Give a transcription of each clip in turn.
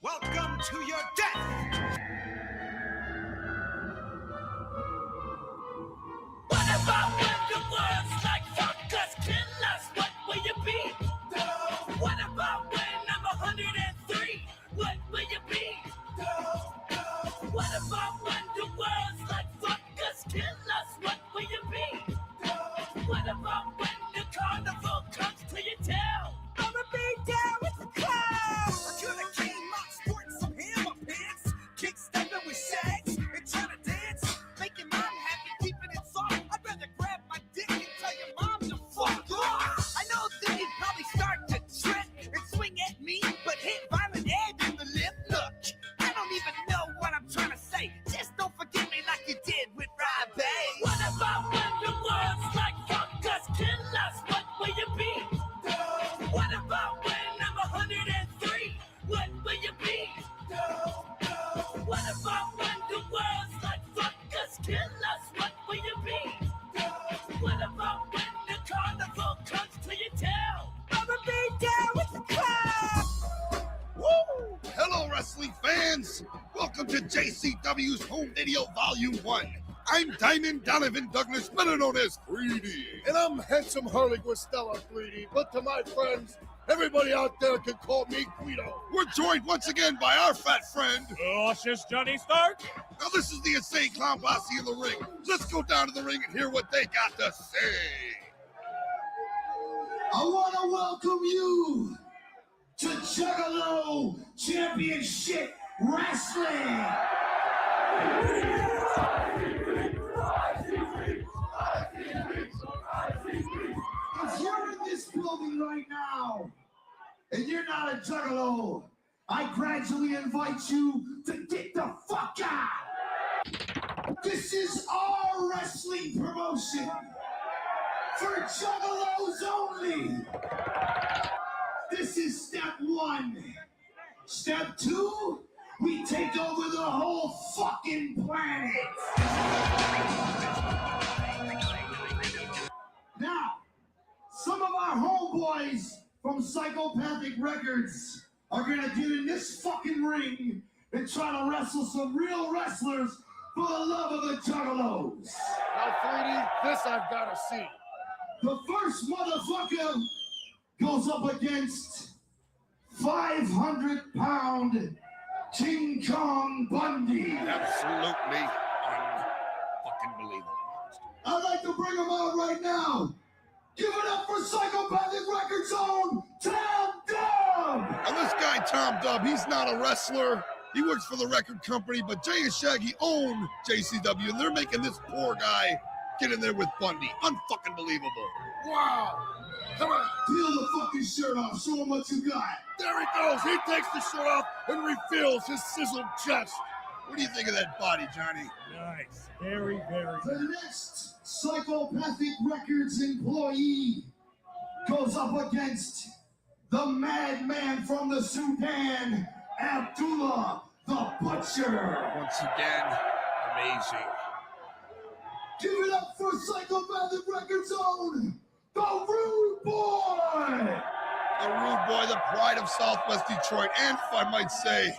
Welcome to your death! What about when the world's like fuck us, kill us, what will you be? No. What about when I'm 103? What will you be? No. What about when the world's like fuck us, kill us, what will you be? No. What about when the carnival comes to your town? I'ma be down with the clown. I could've came out sporting some hammer pants, kick stepping with shags, and trying to dance, making mom happy, keeping it soft. I'd rather grab my dick and tell your mom to fuck off. I know that you'd probably start to trip and swing at me, but hit violent head in the lip. Look, I don't even know what I'm trying to say. Just don't forget me like you did with Robbie. What about when the world's like fuck us, kill us, what will you be? No. What about when I'm 103? What will you be? No. What about when the world's like fuck us, kill us, what will you be? No. What about when the carnival comes to your town? I'ma be down with the crowd. Woo! Hello, wrestling fans! Welcome to JCW's Home Video Volume 1. I'm Diamond Donovan Douglas, better known as 3D. And I'm handsome Harley Guastella 3D, but to my friends, everybody out there can call me Guido. We're joined once again by our fat friend. Luscious Johnny Stark. Now this is the insane clown posse in the ring. Let's go down to the ring and hear what they got to say. I want to welcome you to Juggalo Championship Wrestling. If you're in this building right now and you're not a Juggalo, I gradually invite you to get the fuck out. This is our wrestling promotion for Juggalos only. This is step 1. Step 2, we take over the whole fucking planet. Now, some of our homeboys from Psychopathic Records are gonna get in this fucking ring and try to wrestle some real wrestlers for the love of the Juggalos. Now, 3D, this I've got to see. The first motherfucker goes up against 500-pound King Kong Bundy. Absolutely unfucking believable. I'd like to bring him out right now. Give it up for Psychopathic Records own Tom Dub. Now this guy, Tom Dub, he's not a wrestler. He works for the record company, but Jay and Shaggy own JCW, and they're making this poor guy get in there with Bundy. Unfucking believable. Wow. Come on. Peel the fucking shirt off. Show him what you got. There he goes. He takes the shirt off and reveals his sizzled chest. What do you think of that body, Johnny? Nice. Very, very The next Psychopathic Records employee goes up against the madman from the Sudan, Abdullah the Butcher. Once again, amazing. Give it up for Psychopathic Records own the Rude Boy. The Rude Boy, the pride of Southwest Detroit, and if I might say,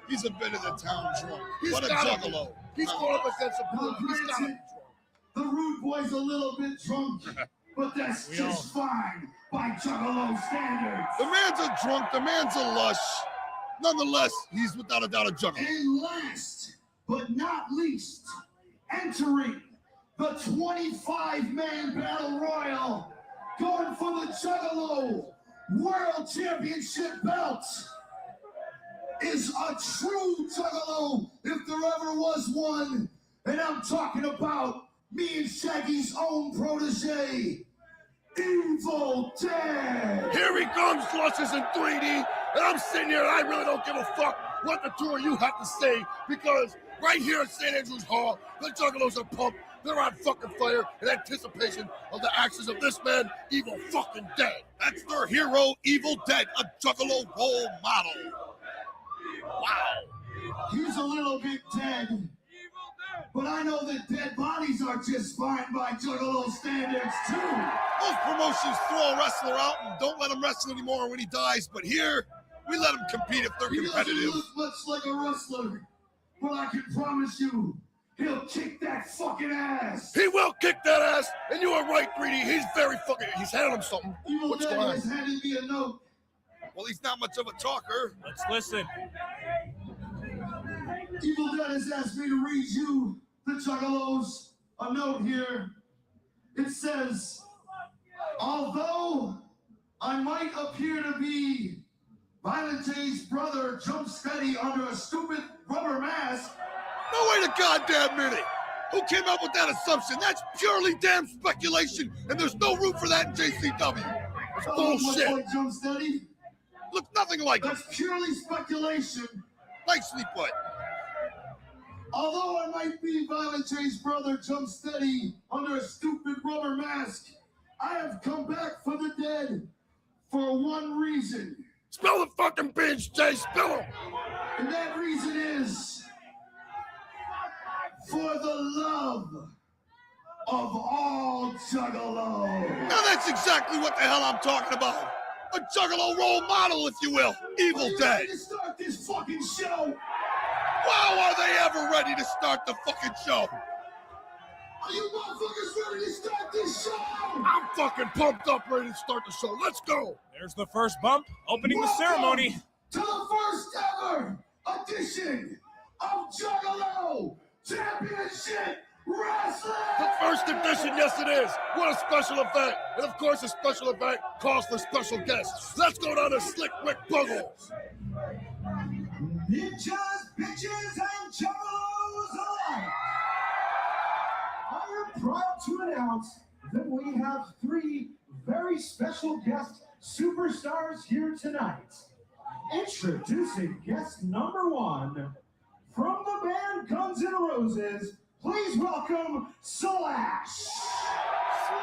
he's a bit of the town drunk. What a juggalo. He's going up against a Now, blue. He's got granted, the Rude Boy's a little bit drunk, but that's just fine by Juggalo standards. The man's a drunk, the man's a lush. Nonetheless, he's without a doubt a juggalo. And last but not least, entering the 25-man battle royal, going for the Juggalo World Championship belt, is a true Juggalo if there ever was one. And I'm talking about me and Shaggy's own protege, Evil Dead. Here he comes, Luscious in 3D, and I'm sitting here and I really don't give a fuck what the two of you have to say, because right here at St. Andrews Hall, the Juggalos are pumped. They're on fucking fire in anticipation of the actions of this man, Evil fucking Dead. That's their hero, Evil Dead, a juggalo role model. Wow. He's a little bit dead. But I know that dead bodies are just fine by Juggalo standards, too. Most promotions throw a wrestler out and don't let him wrestle anymore when he dies, but here, We let them compete if they're He doesn't competitive. look much like a wrestler, but I can promise you, he'll kick that fucking ass. He will kick that ass, and you are right, 3D. He's very fucking. He's handing him something. Evil What's Dead going on? has handed me a note. Well, he's not much of a talker. Let's listen. Evil Dead has asked me to read you, the Juggalos, a note here. It says, although I might appear to be Violent J's brother, jump steady under a stupid rubber mask, No, wait a goddamn minute. Who came up with that assumption? That's purely damn speculation, and there's no room for that in JCW. It's bullshit. Much like jump steady. Look nothing like him. That's purely speculation. Nicely put. Although I might be Violent J's brother, jump steady under a stupid rubber mask, I have come back for the dead for one reason. Spill the fucking beans, Jay. Spill them. And that reason is for the love of all Juggalos. Now that's exactly what the hell I'm talking about. A Juggalo role model, if you will. Evil Are you Dead. ready to start this fucking show? Wow, are they ever ready to start the fucking show? Are you motherfuckers ready to start this show? I'm fucking pumped up, ready to start the show. Let's go. There's the first bump, opening the ceremony. To the first ever edition of Juggalo Championship Wrestling! The first edition, yes it is. What a special event. And of course, a special event calls for special guests. Let's go down to Slick Rick Buggles. Ninjas, bitches, and Juggalos alike! I am proud to announce that we have three very special guest superstars here tonight. Introducing guest number one, from the band Guns N' Roses, please welcome Slash!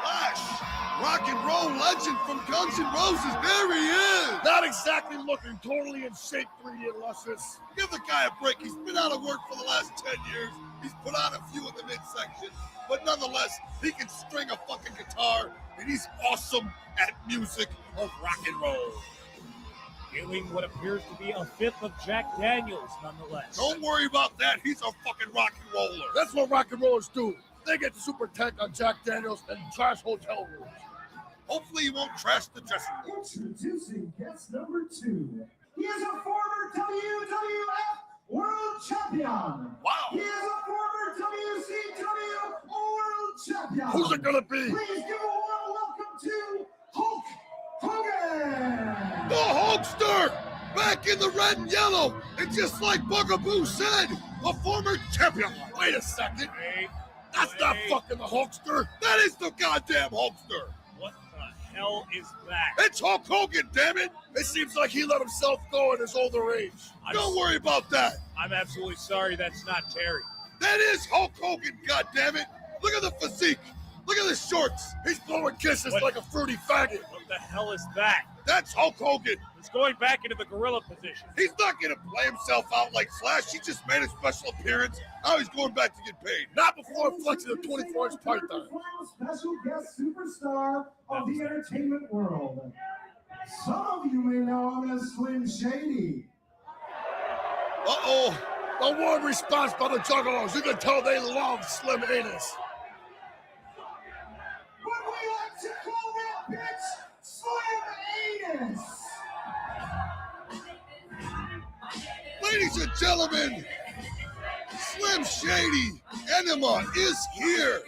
Slash, rock and roll legend from Guns N' Roses. There he is. Not exactly looking totally in shape, 3D and Luscious. Give the guy a break. He's been out of work for the last 10 years. He's put on a few in the midsection. But nonetheless, he can string a fucking guitar, and he's awesome at music of rock and roll. Dealing what appears to be a fifth of Jack Daniels, nonetheless. Don't worry about that. He's a fucking rock and roller. That's what rock and rollers do. They get super tech on Jack Daniels and trash hotel rooms. Hopefully he won't trash the dressing room. Introducing guest number two. He is a former WWF World Champion. Wow. He is a former WCW World Champion. Who's it gonna be? Please give a warm welcome to Hulk Hogan. The Hulkster, back in the red and yellow. And just like Bugaboo said, a former champion. Wait a second. Wait, That's not wait. fucking the Hulkster. That is the goddamn Hulkster. What the hell is that? It's Hulk Hogan, damn it. It seems like he let himself go at his older age. Don't worry about that. I'm absolutely sorry that's not Terry. That is Hulk Hogan, goddammit. Look at the physique. Look at the shorts. He's blowing kisses What? like a fruity faggot. What the hell is that? That's Hulk Hogan. He's going back into the gorilla position. He's not going to play himself out like Slash. He just made a special appearance. Now he's going back to get paid. Not before flexing a 24-inch python. Final special guest superstar of the entertainment world. Some of you may know him as Slim Shady. Uh-oh. A warm response by the Juggalos. You can tell they love Slim Anus. But we like to call that bitch Slim Anus. Ladies and gentlemen, Slim Shady Enema is here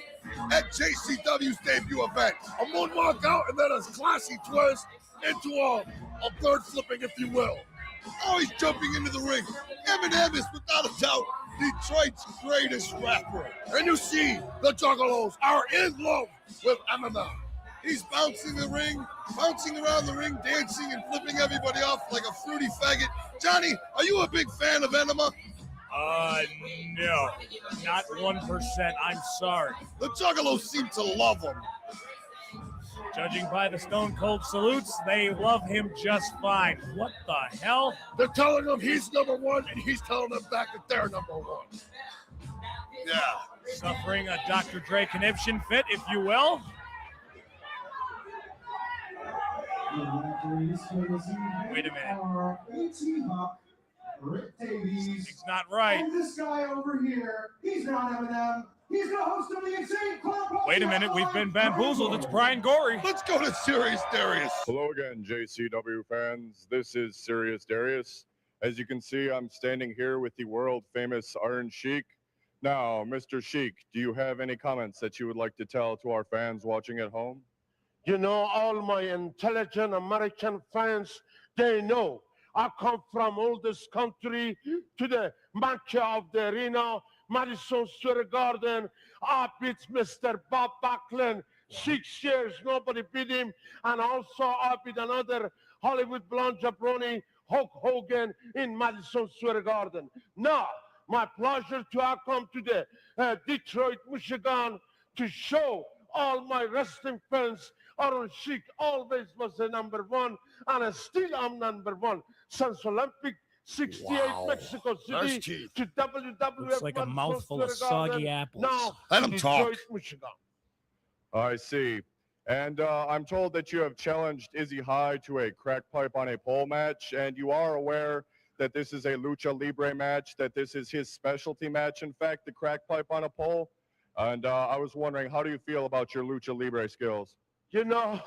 at JCW's debut event. A moonwalk out and then a classy twist into a bird flipping, if you will. Oh, he's jumping into the ring. Eminem is without a doubt Detroit's greatest rapper. And you see, the Juggalos are in love with Eminem. He's bouncing around the ring, dancing and flipping everybody off like a fruity faggot. Johnny, are you a big fan of Enema? No. Not 1%. I'm sorry. The Juggalos seem to love him. Judging by the Stone Cold salutes, they love him just fine. What the hell? They're telling him he's number one, and he's telling them back that they're number one. Yeah. Suffering a Dr. Dre conniption fit, if you will. Wait a minute. Are A.T. Huck, Rick Davies, It's not right. and this guy over here. He's not Eminem. He's the host of the Insane Clown Posse. Wait a minute. We've been bamboozled. It's Brian Gorey. Let's go to Serious Darius. Hello again, JCW fans. This is Serious Darius. As you can see, I'm standing here with the world famous Iron Sheik. Now, Mr. Sheik, do you have any comments that you would like to tell to our fans watching at home? You know, all my intelligent American fans, they know I come from all this country to the Mecca of the arena, Madison Square Garden. I beat Mr. Bob Backlund 6 years, nobody beat him. And also I beat another Hollywood blonde jabroni, Hulk Hogan, in Madison Square Garden. Now, my pleasure to come to the Detroit, Michigan to show all my wrestling fans Iron Sheik always was the number one, and still I'm number one since Olympic 68 Mexico City to WWF. Looks like a mouthful of soggy apples. Now, Let him talk. Detroit, Michigan. I see. And I'm told that you have challenged Izzy High to a crack pipe on a pole match, and you are aware that this is a lucha libre match, that this is his specialty match, in fact, the crack pipe on a pole. And I was wondering, how do you feel about your lucha libre skills? You know,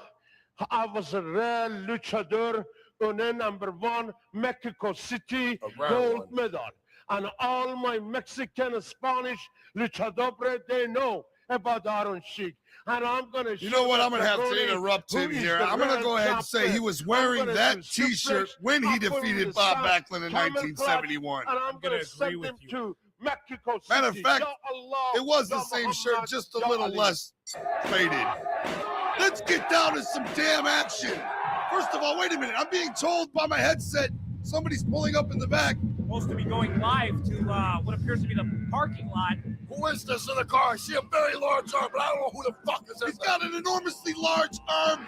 I was a real luchador, and number one, Mexico City, gold medal. And all my Mexican and Spanish luchadores, they know about Iron Sheik. And I'm going to You know what? I'm going to have to interrupt him here. I'm going to go ahead and say he was wearing that T-shirt when he defeated Bob Backlund in 1971. And I'm going to send him to Mexico City. Matter of fact, Allah, it was the same shirt, just a little less faded. Let's get down to some damn action. First of all, wait a minute. I'm being told by my headset somebody's pulling up in the back. Supposed to be going live to what appears to be the parking lot. Who is this in the car? I see a very large arm, but I don't know who the fuck is this. He's got an enormously large arm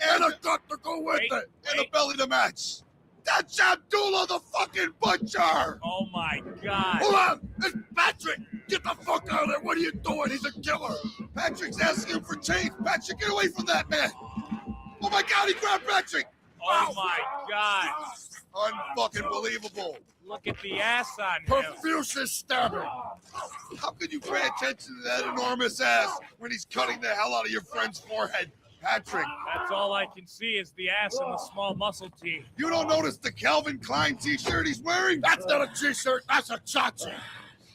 And a duck to go with it. and a belly to match. That's Abdullah the fucking Butcher. Oh my God. Hold on, it's Patrick. Get the fuck out of there. What are you doing? He's a killer. Patrick's asking him for change. Patrick, get away from that man. Oh my God, he grabbed Patrick. Oh my God. Unfucking believable. Look at the ass on him. Profuse stabbing. How could you pay attention to that enormous ass when he's cutting the hell out of your friend's forehead? Patrick, That's all I can see is the ass and the small muscle tee. you don't notice the Calvin Klein t-shirt he's wearing? That's not a t-shirt. That's a chachi.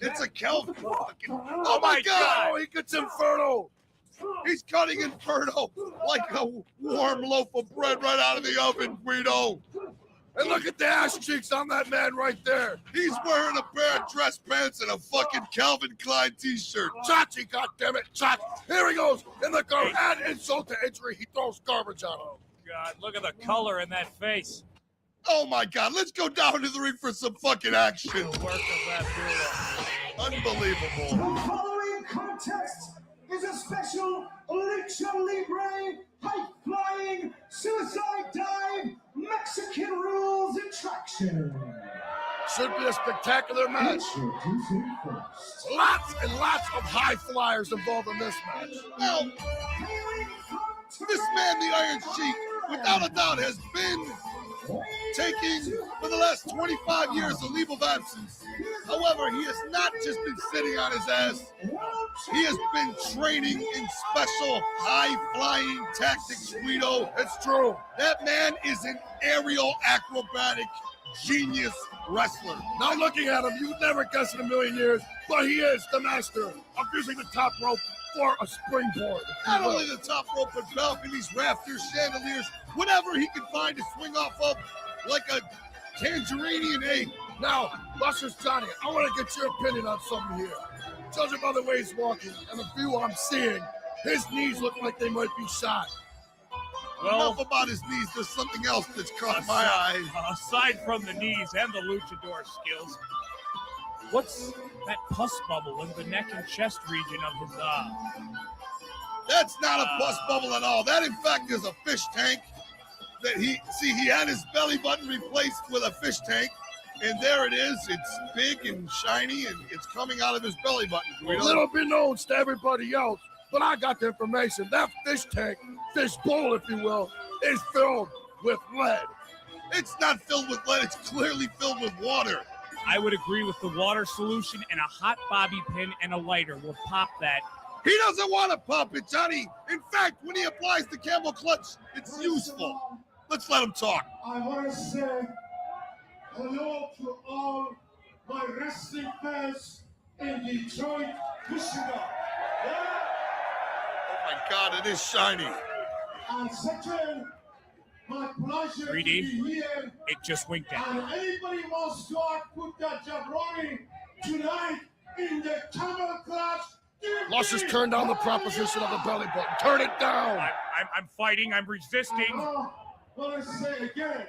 It's a Calvin fucking... Oh my God! Oh, he gets Inferno. He's cutting Inferno like a warm loaf of bread right out of the oven, Guido. And look at the ass cheeks on that man right there. He's wearing a pair of dress pants and a fucking Calvin Klein t-shirt. Chachi, goddammit, Chachi. Here he goes in the car. Add insult to injury. He throws garbage on him. God, look at the color in that face. Oh my God, let's go down to the ring for some fucking action. The work of Abdullah. Unbelievable. The following contest is a special Lucha Libre, high-flying, suicide dive, Mexican rules attraction. Should be a spectacular match. Introducing first. Lots and lots of high flyers involved in this match. Well, Hailing from this man, the Iron Sheik, without a doubt has been taking for the last 25 years a leave of absence. However, he has not just been sitting on his ass. He has been training in special high-flying tactics, Guido. It's true. That man is an aerial acrobatic genius wrestler. Now looking at him, you'd never guess in a million years, but he is the master of using the top rope for a springboard. Not only the top rope, but balconies, rafters, chandeliers, whatever he can find to swing off of like a tangerine ape. Now, Luscious Johnny, I want to get your opinion on something here. Judging by the way he's walking and the view I'm seeing, his knees look like they might be shot. Well, Enough about his knees. There's something else that's caught my eye. aside from the knees and the luchador skills, what's that pus bubble in the neck and chest region of his That's not a pus bubble at all. That, in fact, is a fish tank. That he had his belly button replaced with a fish tank, and there it is. It's big and shiny, and it's coming out of his belly button. Little beknownst to everybody else, but I got the information. That fish tank, fish bowl, if you will, is filled with lead. It's not filled with lead. It's clearly filled with water. I would agree with the water solution, and a hot bobby pin and a lighter will pop that. He doesn't want to pump it, Johnny. In fact, when he applies the camel clutch, it's useful. Let's let him talk. I want to say hello to all my wrestling fans in Detroit, Michigan. Oh my God, it is shiny. And second, my pleasure 3D, to be here. it just winked at. And anybody wants to put that jabroni tonight in the camel clutch. Luscious, turn down the proposition of the belly button. Turn it down. I'm fighting. I'm resisting. I want to say again,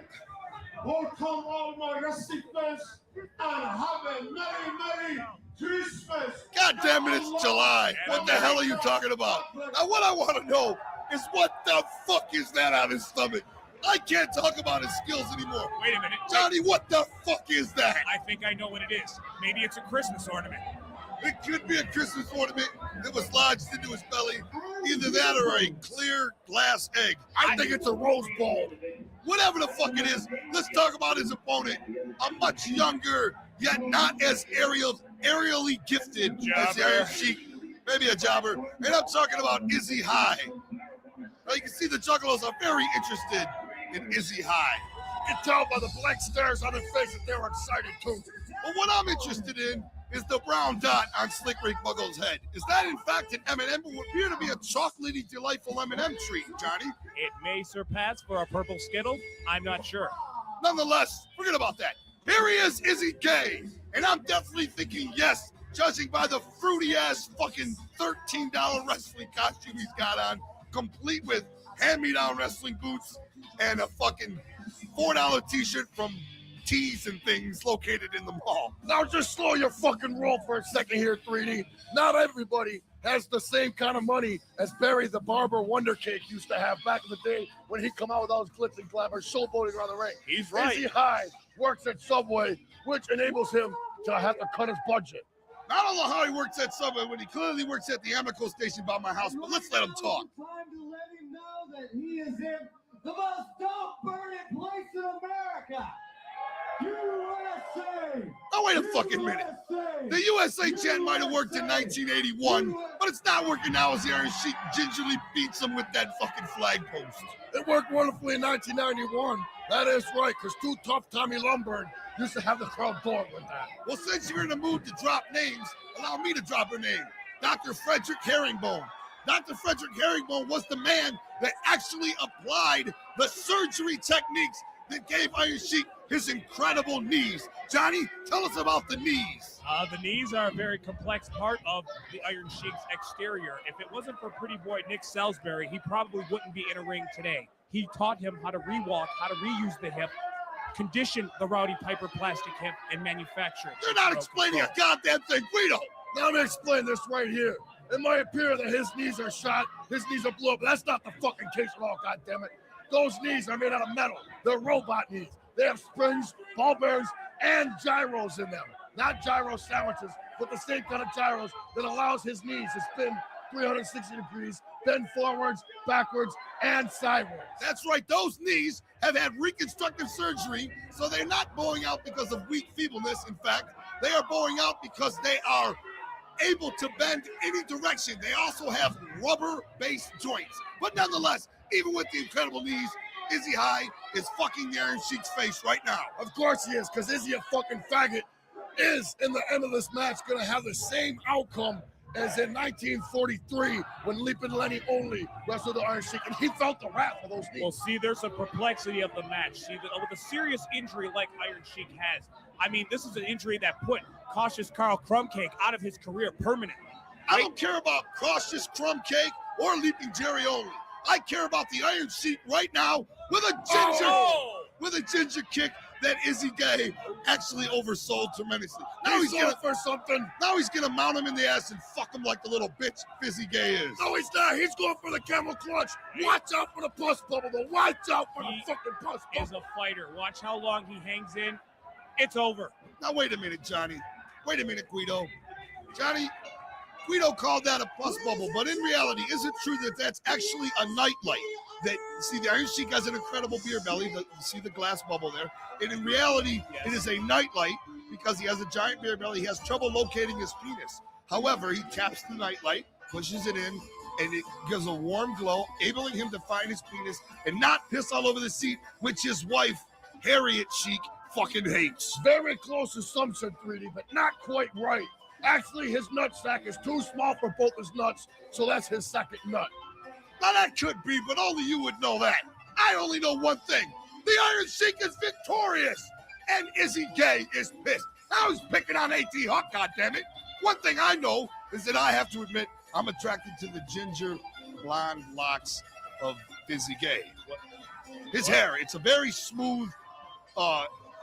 welcome all my wrestling fans and have a merry Christmas. God damn it, it's July. What the hell are you talking about? Now, what I want to know is what the fuck is that on his stomach? I can't talk about his skills anymore. Wait a minute. Johnny, what the fuck is that? I think I know what it is. Maybe it's a Christmas ornament. It could be a Christmas ornament that was lodged into his belly. Either that or a clear glass egg. I think it's a rose ball. Whatever the fuck it is, let's talk about his opponent. A much younger, yet not as aerially gifted as the Iron Sheik. Maybe a jobber. And I'm talking about Izzy High. Now you can see the Juggalos are very interested in Izzy High. You can tell by the blank stares on their face that they're excited too. But what I'm interested in is the brown dot on Slick Rick Buggles' head. Is that in fact an M&M? It would appear to be a chocolatey, delightful M&M treat, Johnny. It may surpass for a purple Skittle. I'm not sure. Nonetheless, forget about that. Here he is he gay? And I'm definitely thinking yes, judging by the fruity-ass fucking $13 wrestling costume he's got on, complete with hand-me-down wrestling boots and a fucking $4 t-shirt from Tees and Things located in the mall. Now just slow your fucking roll for a second here, 3D. Not everybody has the same kind of money as Barry the Barber Wondercake used to have back in the day when he'd come out with all his glitz and glamour showboating around the ring. He's right. Izzy High works at Subway, which enables him to have to cut his budget. I don't know how he works at Subway when he clearly works at the Amico station by my house, but let's let him talk. Time to let him know that he is in the most dope-burning place in America. USA! Oh, wait a fucking minute. The USA chant might have worked in 1981, but it's not working now as the Iron Sheik gingerly beats him with that fucking flag post. It worked wonderfully in 1991. That is right, because Too Tough Tommy Lombard used to have the crowd bored with that. Well, since you're in the mood to drop names, allow me to drop a name. Dr. Frederick Herringbone. Dr. Frederick Herringbone was the man that actually applied the surgery techniques that gave Iron Sheik his incredible knees. Johnny, tell us about the knees. The knees are a very complex part of the Iron Sheik's exterior. If it wasn't for pretty boy Nick Salisbury, he probably wouldn't be in a ring today. He taught him how to re-walk, how to reuse the hip, condition the Rowdy Piper plastic hip, and manufacture it. You're not explaining a goddamn thing, Guido. Now let me explain this right here. It might appear that his knees are shot, his knees are blue, but that's not the fucking case at all, goddammit. Those knees are made out of metal. They're robot knees. They have springs, ball bearings, and gyros in them. Not gyro sandwiches, but the same kind of gyros that allows his knees to spin 360 degrees, bend forwards, backwards, and sideways. That's right. Those knees have had reconstructive surgery, so they're not bowing out because of weak feebleness. In fact, they are bowing out because they are able to bend any direction. They also have rubber-based joints. But nonetheless, even with the incredible knees, Izzy High is fucking the Iron Sheik's face right now. Of course he is, because Izzy, a fucking faggot, is in the end of this match going to have the same outcome as in 1943 when Leapin' Lenny only wrestled the Iron Sheik, and he felt the wrath of those knees. Well, see, there's a perplexity of the match. See, with a serious injury like Iron Sheik has, I mean, this is an injury that put Cautious Carl Crumbcake out of his career permanently. I don't care about Cautious Crumb Cake or Leaping Jerry only. I care about the Iron Sheik right now with a ginger kick that Izzy Gay actually oversold tremendously. Now he's gonna for something. Now he's gonna mount him in the ass and fuck him like the little bitch Fizzy Gay is. No, he's not. He's going for the camel clutch. Watch out for the puss bubble, though. Watch out for the fucking puss bubble. Is a fighter. Watch how long he hangs in. It's over. Now wait a minute, Johnny. Wait a minute, Guido. Johnny, Guido called that a puss bubble, but in reality, is it true that that's actually a nightlight? that, see, the Iron Sheik has an incredible beer belly. You see the glass bubble there. And in reality, it is a nightlight because he has a giant beer belly. He has trouble locating his penis. However, he taps the nightlight, pushes it in, and it gives a warm glow, enabling him to find his penis and not piss all over the seat, which his wife, Harriet Sheik, fucking hates. Very close assumption, 3D, but not quite right. Actually, his nutsack is too small for both his nuts, so that's his second nut. Now that could be, but only you would know that. I only know one thing. The Iron Sheik is victorious, and Izzy Gay is pissed. Now he's picking on A.T. Huck, goddammit. One thing I know is that I have to admit I'm attracted to the ginger blonde locks of Izzy Gay. His hair, it's a very smooth,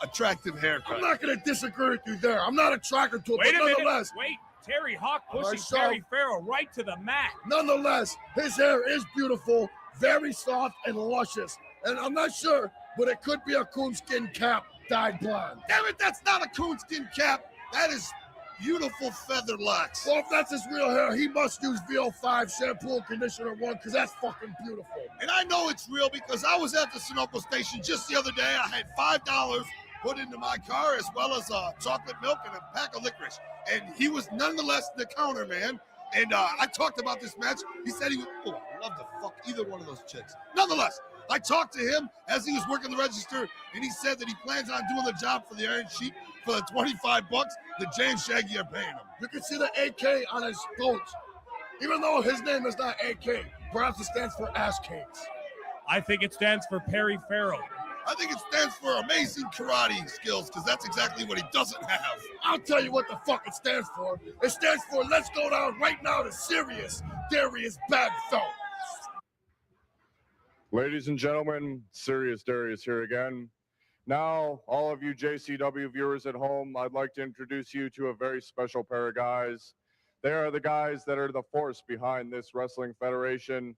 attractive haircut. I'm not going to disagree with you there. I'm not attracted to it, Wait but a minute. nonetheless. Wait. Terry Hawk pushing myself. Perry Farrell right to the mat. Nonetheless, his hair is beautiful, very soft and luscious. And I'm not sure, but it could be a coonskin cap dyed blonde. Damn it, that's not a coonskin cap. That is beautiful feather locks. Well, if that's his real hair, he must use VO5 shampoo and conditioner 1 because that's fucking beautiful. And I know it's real because I was at the Sunoco station just the other day. I had $5 put into my car as well as chocolate milk and a pack of licorice. And he was nonetheless the counter man. And I talked about this match. He said he would, I'd love to fuck either one of those chicks. Nonetheless, I talked to him as he was working the register, and he said that he plans on doing the job for the Iron Sheik for the $25 that James Shaggy are paying him. You can see the AK on his bones. Even though his name is not AK, perhaps it stands for ass cakes. I think it stands for Perry Farrell. I think it stands for amazing karate skills because that's exactly what he doesn't have. I'll tell you what the fuck it stands for. It stands for let's go down right now to Serious Darius Bagfeld. Ladies and gentlemen, Serious Darius here again. Now, all of you JCW viewers at home, I'd like to introduce you to a very special pair of guys. They are the guys that are the force behind this wrestling federation.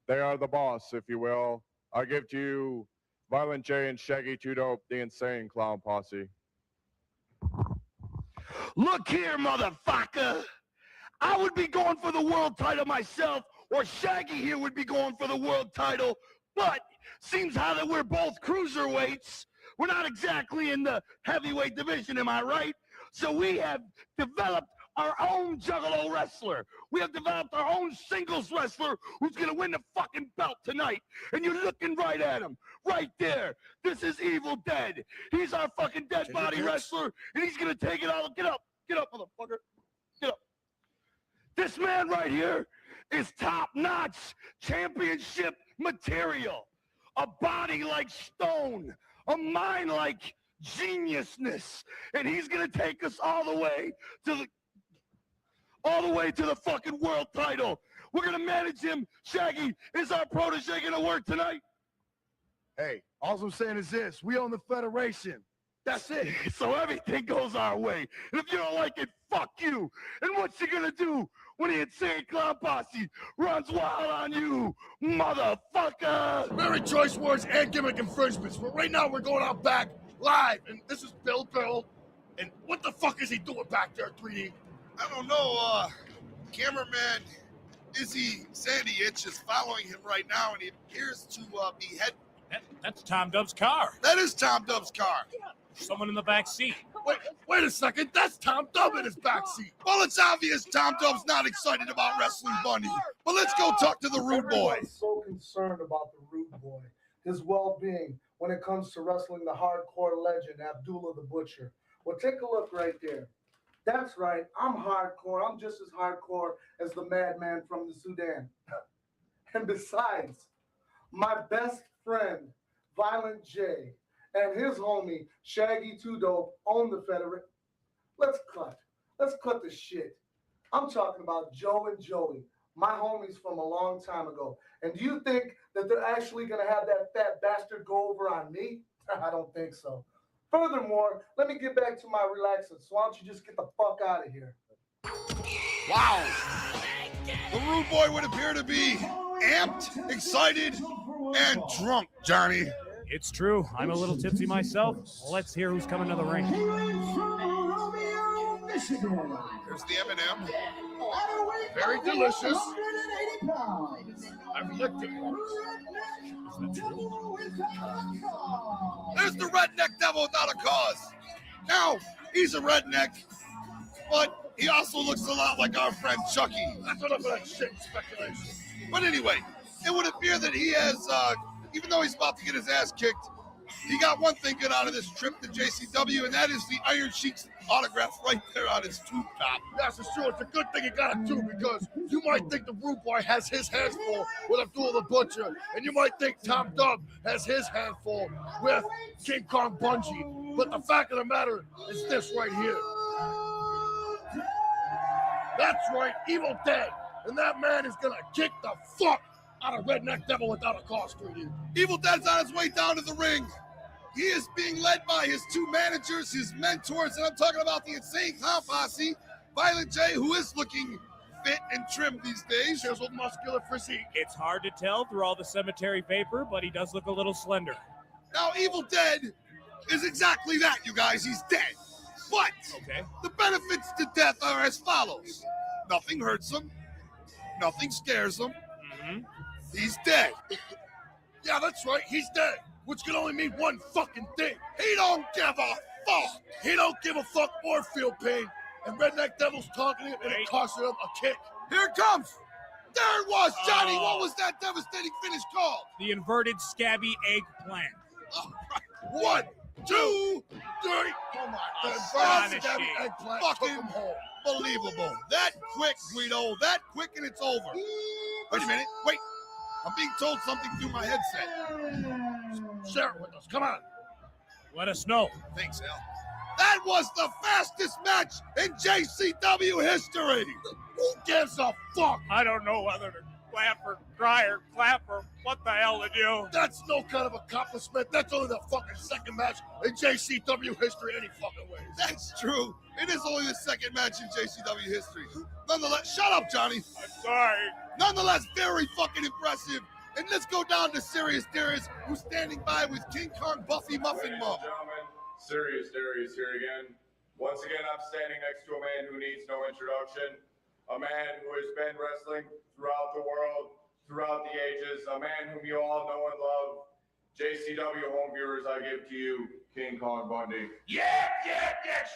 They are the boss, if you will. I give to you Violent J and Shaggy 2 Dope, the Insane Clown Posse. Look here, motherfucker. I would be going for the world title myself, or Shaggy here would be going for the world title, but seems how that we're both cruiserweights. We're not exactly in the heavyweight division, am I right? So we have developed our own Juggalo wrestler. We have developed our own singles wrestler who's going to win the fucking belt tonight. And you're looking right at him, right there. This is Evil Dead. He's our fucking dead body wrestler, and he's going to take it all. Get up, motherfucker. Get up. This man right here is top-notch championship material. A body like stone, a mind like geniusness, and he's going to take us all the way to the fucking world title. We're going to manage him. Shaggy, is our protege going to work tonight? Hey, all I'm saying is this. We own the federation. That's it. So everything goes our way. And if you don't like it, fuck you. And what's he going to do when the Insane Clown Posse runs wild on you, motherfucker? Very choice words and gimmick infringements. But right now we're going out back live. And this is Bill. And what the fuck is he doing back there, 3D? I don't know, cameraman Izzy Sandy Itch is following him right now, and he appears to be head. That's Tom Dubb's car. That is Tom Dubb's car. Someone in the back seat. Wait a second. That's Tom Dubb in his backseat. Well, it's obvious Tom Dubb's not excited about wrestling Bunny. But let's go talk to the Rude Boy. Everyone's so concerned about the Rude Boy, his well-being when it comes to wrestling the hardcore legend, Abdullah the Butcher. Well, take a look right there. That's right. I'm hardcore. I'm just as hardcore as the madman from the Sudan. And besides, my best friend, Violent J, and his homie, Shaggy 2 Dope, own the federation. Let's cut the shit. I'm talking about Joe and Joey, my homies from a long time ago. And do you think that they're actually going to have that fat bastard go over on me? I don't think so. Furthermore, let me get back to my relaxing. So why don't you just get the fuck out of here? Wow. The Rude Boy would appear to be amped, excited, and drunk, Johnny. It's true. I'm a little tipsy myself. Let's hear who's coming to the ring. Michigan. There's the M&M. At a weight Very of delicious. 180 pounds. I've licked it once. Redneck Devil without a cause. There's the redneck devil without a cause. Now, he's a redneck, but he also looks a lot like our friend Chucky. That's enough of that shit speculation. But anyway, it would appear that he has, even though he's about to get his ass kicked, he got one thing good out of this trip to JCW, and that is the Iron Sheik's autograph right there on his tube top. Yes, it's true. It's a good thing he got it too, because you might think the Rude Boy has his hands full with Abdul the Butcher, and you might think Tom Dub has his hand full with King Kong Bungie. But the fact of the matter is this right here. That's right, Evil Dead. And that man is gonna kick the fuck out of Redneck Devil without a cause, 3D. Evil Dead's on his way down to the ring. He is being led by his two managers, his mentors, and I'm talking about the Insane Clown Posse, Violent J, who is looking fit and trim these days. Chiseled muscular physique. It's hard to tell through all the cemetery vapor, but he does look a little slender. Now, Evil Dead is exactly that, you guys. He's dead. But Okay. the benefits to death are as follows. Nothing hurts him. Nothing scares him. Mm-hmm. He's dead. Yeah, that's right, he's dead. Which can only mean one fucking thing. He don't give a fuck. He don't give a fuck or feel pain. And Redneck Devil's talking to him, and it costed him a kick. Here it comes. There it was, Johnny. Oh. What was that devastating finish called? The inverted scabby eggplant. All right. 1, 2, 3. Come on. The Astonishing. Scabby eggplant Fucking took him home. Believable. That quick, Guido. That quick, and it's over. Wait a minute. Wait. I'm being told something through my headset. Share it with us. Come on. Let us know. Thanks, Al. That was the fastest match in JCW history. Who gives a fuck? I don't know whether to laugh or cry or clap or what the hell to do. That's no kind of accomplishment. That's only the fucking second match in JCW history any fucking way. That's true. It is only the second match in JCW history. Nonetheless, shut up, Johnny. I'm sorry. Nonetheless, very fucking impressive. And let's go down to Serious Darius, who's standing by with King Kong Buffy Muffin Mom. Gentlemen, Serious Darius here again. Once again, I'm standing next to a man who needs no introduction. A man who has been wrestling throughout the world, throughout the ages. A man whom you all know and love. JCW home viewers, I give to you, King Kong Bundy. Yeah.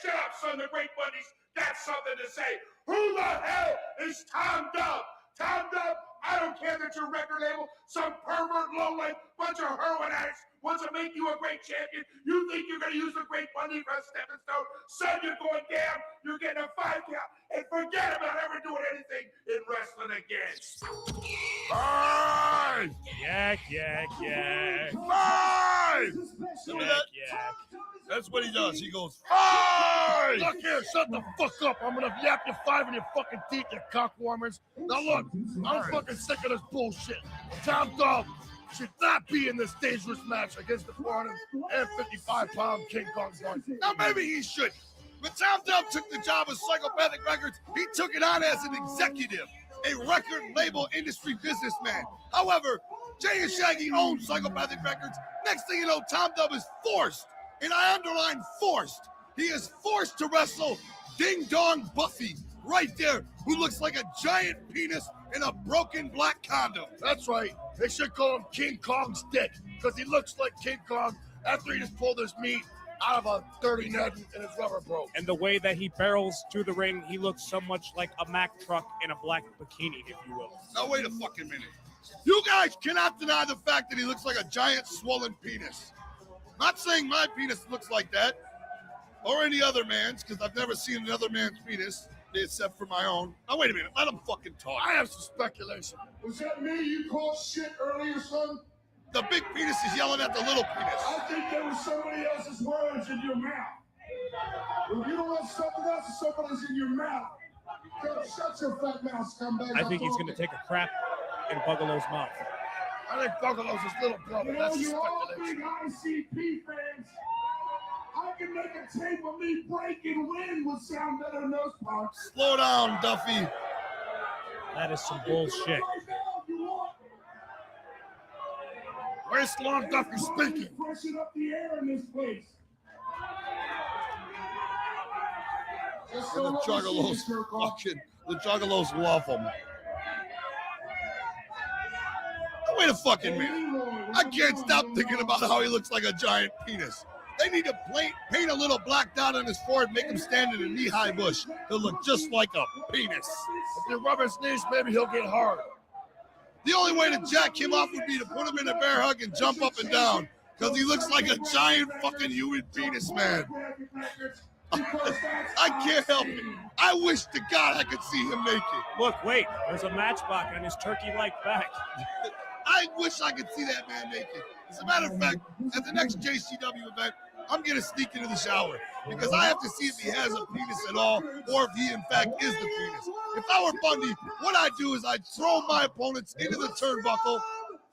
Shut up, son. The Great Bundy's got something to say. Who the hell is Tom Dub? Tom Dub, I don't care that your record label, some pervert, low-life, bunch of heroin addicts wants to make you a great champion. You think you're going to use the Great Bundy for a stepping stone? Son, you're going down. You're getting a 5 count. And forget about ever doing anything in wrestling again. Five! Yak. Five! Special Yak, yak. That's what he does. He goes, five! Look here, shut the fuck up. I'm gonna yap you 5 in your fucking teeth, you cock warmers. Now look, I'm fucking sick of this bullshit. Tom Dog should not be in this dangerous match against the 455-pound King Kong Bundy. Now, maybe he should. When Tom Dub took the job of Psychopathic Records, he took it on as an executive, a record label industry businessman. However, Jay and Shaggy own Psychopathic Records. Next thing you know, Tom Dub is forced, and I underline forced. He is forced to wrestle Ding Dong Buffy right there, who looks like a giant penis in a broken black condom. That's right. They should call him King Kong's dick, because he looks like King Kong after he just pulled his meat out of a dirty net and his rubber broke. And the way that he barrels to the ring, he looks so much like a Mack truck in a black bikini, if you will. Now, wait a fucking minute. You guys cannot deny the fact that he looks like a giant swollen penis. Not saying my penis looks like that, or any other man's, because I've never seen another man's penis, except for my own. Now, wait a minute. Let him fucking talk. I have some speculation. Was that me you called shit earlier, son? The big penis is yelling at the little penis. I think there was somebody else's words in your mouth. If you don't want something else, somebody's in your mouth. Yo, shut your fat mouth, scumbag. I think he's going to take a crap in Buggalo's mouth. I think Buggalo's his little brother. You know, That's you all speculation. big ICP fans. I can make a tape of me break and win would sound better than those parts. Slow down, Duffy. That is some bullshit. Right now, if you want. Where's Sloan Duffy speaking? Freshen up the air in this place. And the Juggalos love him. Now, wait a fucking minute. I can't stop thinking about how he looks like a giant penis. They need to paint a little black dot on his forehead, make him stand in a knee-high bush. He'll look just like a penis. If you rub his knees, maybe he'll get hard. The only way to jack him up would be to put him in a bear hug and jump up and down, because he looks like a giant fucking human penis, man. I can't help it. I wish to God I could see him naked. Look, wait, there's a matchbox on his turkey-like back. I wish I could see that man naked. As a matter of fact, at the next JCW event, I'm going to sneak into the shower because I have to see if he has a penis at all or if he, in fact, is the penis. If I were Bundy, what I'd do is I'd throw my opponents into the turnbuckle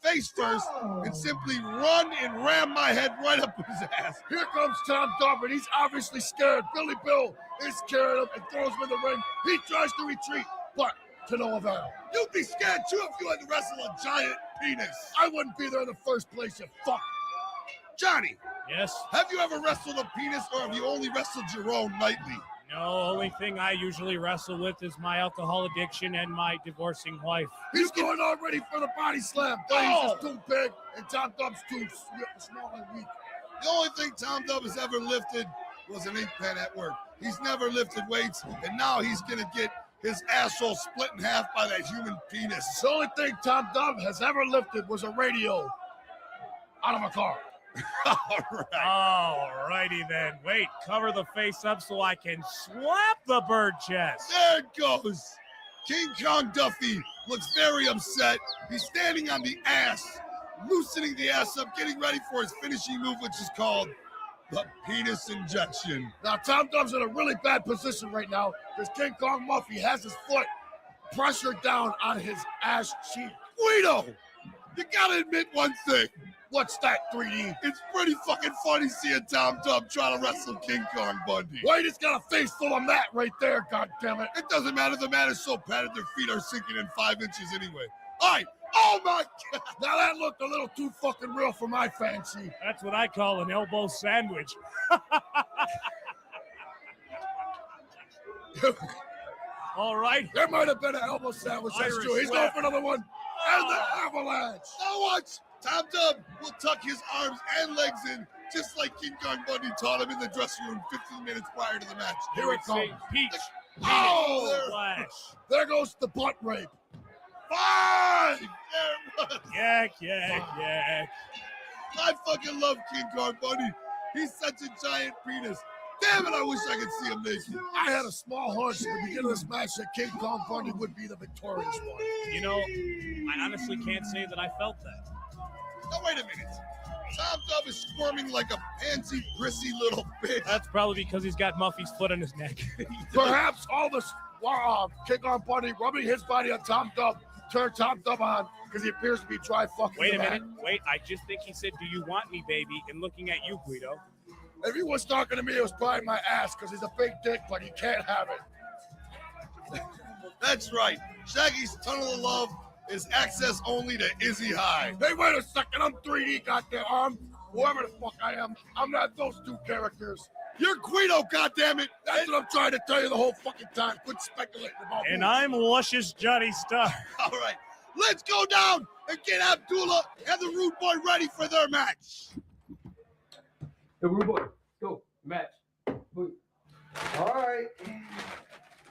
face first and simply run and ram my head right up his ass. Here comes Tom Durbin. He's obviously scared. Billy Bill is scared of him and throws him in the ring. He tries to retreat, but to no avail. You'd be scared too if you had to wrestle a giant penis. I wouldn't be there in the first place, you fuck. Johnny. Yes? Have you ever wrestled a penis or have you only wrestled your own nightly? No, only thing I usually wrestle with is my alcohol addiction and my divorcing wife. He's going already for the body slam. Blaze is too big and Tom Dubb's too small and weak. The only thing Tom Dubb has ever lifted was an ink pen at work. He's never lifted weights, and now he's going to get his asshole split in half by that human penis. The only thing Tom Dubb has ever lifted was a radio out of a car. All right. Alrighty then. Wait, cover the face up so I can slap the bird chest. There it goes. King Kong Duffy looks very upset. He's standing on the ass, loosening the ass up, getting ready for his finishing move, which is called the penis injection. Now, Tom Dubb's in a really bad position right now because King Kong Muffy has his foot pressured down on his ass cheek. Guido, you gotta admit one thing. What's that, 3D? It's pretty fucking funny seeing Tom Dubb try to wrestle King Kong Bundy. Wait, he's got a face full of mat right there, goddammit. It doesn't matter. The mat is so padded their feet are sinking in 5 inches anyway. All right. Oh, my God. Now that looked a little too fucking real for my fancy. That's what I call an elbow sandwich. All right. There might have been an elbow sandwich. That's Irish true. He's whip. going for another one. And the avalanche. Now watch. Tom Dubb will tuck his arms and legs in just like King Kong Bundy taught him in the dressing room 15 minutes prior to the match. Here it comes. Peach. Oh, Flash. There goes the butt rape. 5! There it was. Yak. I fucking love King Kong Bundy. He's such a giant penis. Damn it, I wish I could see him naked. I had a small hunch at the beginning of this match that King Kong Bundy would be the victorious one. You know, I honestly can't say that I felt that. Now, wait a minute. Tom Dubb is squirming like a pansy, prissy little bitch. That's probably because he's got Muffy's foot on his neck. Perhaps all this King Kong Bundy rubbing his body on Tom Dubb turned Tom Dubb on because he appears to be dry fucking. Wait a minute. Wait, I just think he said, "Do you want me, baby?" And looking at you, Guido. If he was talking to me, it was probably my ass because he's a big dick, but he can't have it. That's right. Shaggy's Tunnel of Love is access only to Izzy High. Hey, wait a second. I'm 3D, goddamn. Whoever the fuck I am, I'm not those two characters. You're Guido, goddammit. That's what I'm trying to tell you the whole fucking time. Quit speculating about me. And I'm Luscious Johnny Star. All right. Let's go down and get Abdullah and the Rude Boy ready for their match. The Rude Boy, go, match. All right.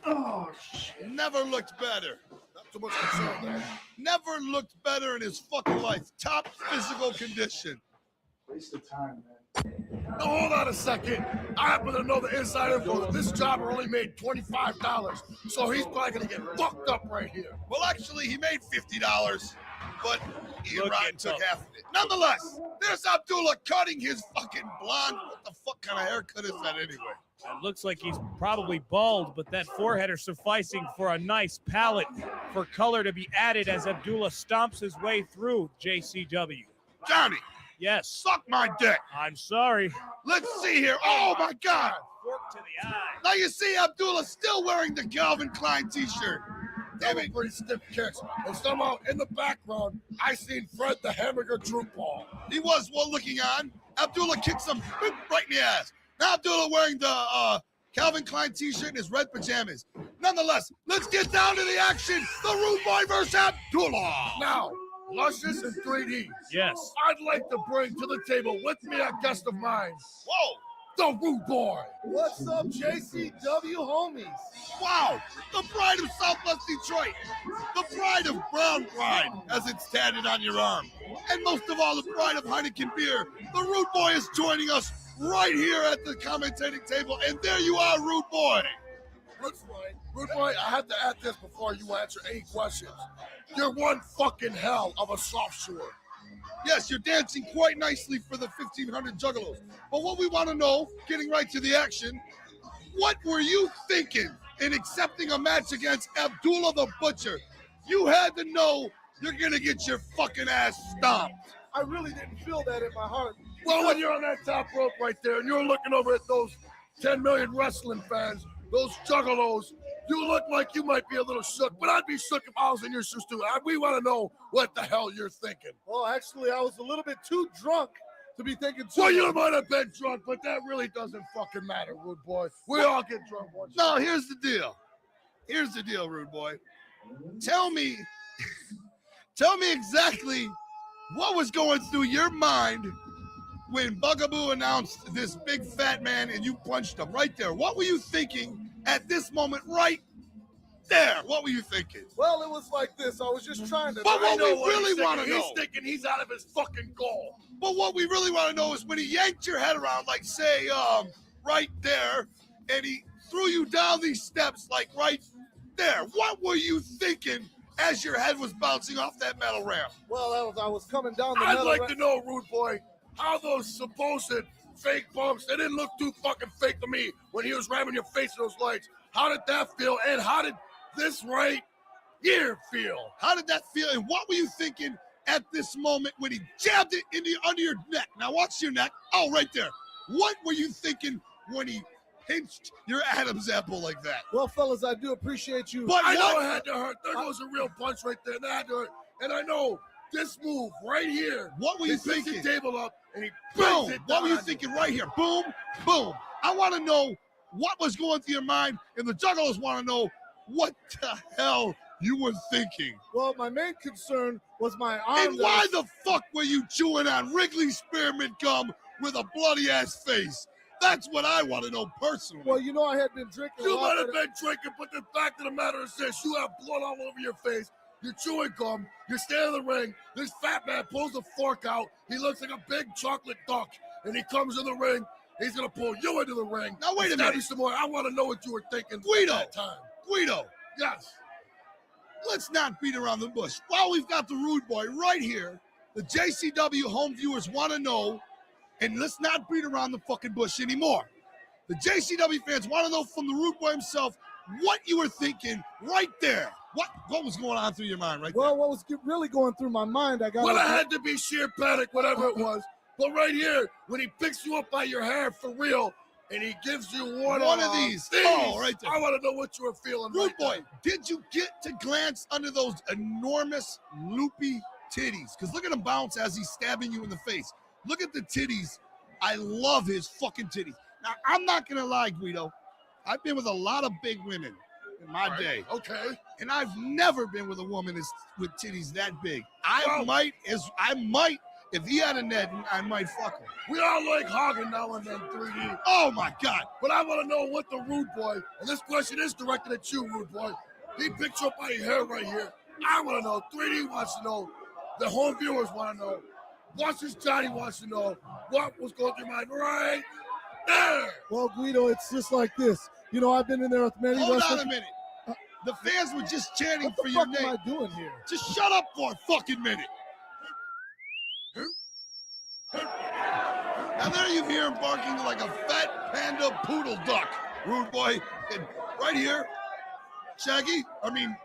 Oh, shit. Never looked better. Not too much concern there. Never looked better in his fucking life. Top physical condition. Waste of time, man. Now, hold on a second. I happen to know the inside info that this jobber only made $25, so he's probably going to get fucked up right here. Well, actually, he made $50, but Ian Look Rotten at took him. half of it. Nonetheless, there's Abdullah cutting his fucking blonde. What the fuck kind of haircut is that anyway? It looks like he's probably bald, but that forehead is sufficing for a nice palette for color to be added as Abdullah stomps his way through JCW. Johnny, Yes, suck my dick. I'm sorry. Let's see here. Oh, my God. Fork to the eye. Now you see Abdullah still wearing the Calvin Klein t-shirt. Damn it. Pretty stiff kicks. And somehow in the background, I seen Fred the Hamburger Troop Ball. He was looking on. Abdullah kicks him right in the ass. Now Abdullah wearing the Calvin Klein t-shirt, and his red pajamas. Nonetheless, let's get down to the action. The Rude Boy versus Abdullah. Now, Luscious and 3D. Yes. I'd like to bring to the table with me a guest of mine. Whoa. The Rude Boy. What's up, JCW homies? Wow. The pride of Southwest Detroit. The pride of Brown Pride, as it's tatted on your arm. And most of all, the pride of Heineken beer. The Rude Boy is joining us right here at the commentating table. And there you are, Rude Boy. Rude Boy, I have to add this before you answer any questions. You're one fucking hell of a soft shoer. Yes, you're dancing quite nicely for the 1,500 Juggalos. But what we want to know, getting right to the action, what were you thinking in accepting a match against Abdullah the Butcher? You had to know you're going to get your fucking ass stomped. I really didn't feel that in my heart. Well, when you're on that top rope right there and you're looking over at those 10 million wrestling fans, those Juggalos, you look like you might be a little shook, but I'd be shook if I was in your shoes too. We want to know what the hell you're thinking. Well, actually, I was a little bit too drunk to be thinking too. Well, you might have been drunk, but that really doesn't fucking matter, Rude Boy. We all get drunk once. No, here's the deal. Here's the deal, Rude Boy. Tell me exactly what was going through your mind when Bugaboo announced this big fat man and you punched him right there. What were you thinking at this moment right there? What were you thinking? Well, it was like this. I was just trying to. But what we really want to know. He's thinking he's out of his fucking goal. But what we really want to know is when he yanked your head around, like say, right there, and he threw you down these steps, like right there. What were you thinking as your head was bouncing off that metal ramp? Well, I was coming down the I'd metal like ramp. to know, Rude Boy, how those supposed fake bumps, they didn't look too fucking fake to me when he was ramming your face in those lights. How did that feel? And how did this right here feel? How did that feel? And what were you thinking at this moment when he jabbed it under your neck? Now watch your neck. Oh, right there. What were you thinking when he pinched your Adam's apple like that? Well, fellas, I do appreciate you. But I know what? it had to hurt. There goes a real punch right there. That had to hurt. And I know this move right here. What were you he picks thinking? the table up and he Boom. brings it What were you down. thinking right here? Boom, boom. I want to know what was going through your mind, and the Juggalos want to know what the hell you were thinking. Well, my main concern was my arm. And why the fuck were you chewing on Wrigley spearmint gum with a bloody ass face? That's what I want to know personally. Well, you know, I had been drinking. You a lot might have of- been drinking, but the fact of the matter is this: you have blood all over your face. You're chewing gum. You're standing in the ring. This fat man pulls the fork out. He looks like a big chocolate duck, and he comes in the ring. He's gonna pull you into the ring. Now wait a Stab you minute. some more. I want to know what you were thinking Guido. at that time. Guido, Yes. let's not beat around the bush. While we've got the Rude Boy right here, the JCW home viewers want to know, and let's not beat around the fucking bush anymore. The JCW fans want to know from the Rude Boy himself what you were thinking right there. What was going on through your mind right Well, what was really going through my mind, I got. Well, it had to be sheer panic, whatever it was. But right here, when he picks you up by your hair for real, and he gives you one of these. Oh, right there. I want to know what you were feeling. there? Rude right Boy, there. did you get to glance under those enormous loopy titties? Because look at him bounce as he's stabbing you in the face. Look at the titties. I love his fucking titties. Now, I'm not going to lie, Guido. I've been with a lot of big women in my day. Okay. And I've never been with a woman with titties that big. I Well- might, if he had a net, I might fuck him. We all like hogging now and then, 3D. Oh my God. But I want to know what the Rude Boy, and this question is directed at you, Rude Boy. He picks you up by your hair right here. I want to know. 3D wants to know. The home viewers want to know. Watchers Johnny wants to know what was going through your mind right there. Well, Guido, it's just like this. You know, I've been in there with many Hold on wrestlers. a minute. The fans were just chanting What the for your fuck am name. I doing here? Just shut up for a fucking minute. And there you hear him barking like a fat panda poodle duck, Rude Boy. And right here,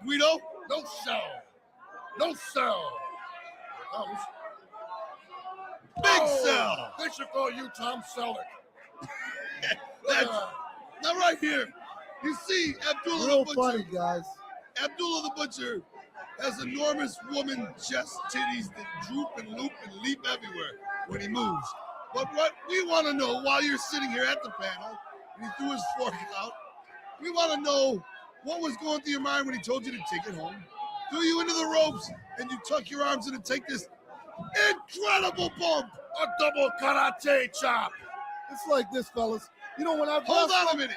Guido. No sell. No sell. Here it comes. Big sell. They should call you Tom Selleck. That's, now right here, you see Abdullah Real the funny, Butcher. guys. Abdullah the Butcher has enormous woman chest titties that droop and loop and leap everywhere when he moves. But what we want to know while you're sitting here at the panel and he threw his fork out. We want to know what was going through your mind when he told you to take it home, threw you into the ropes, and you tuck your arms in and take this incredible bump. A double karate chop. It's like this, fellas. You know, when I've Hold on a minute.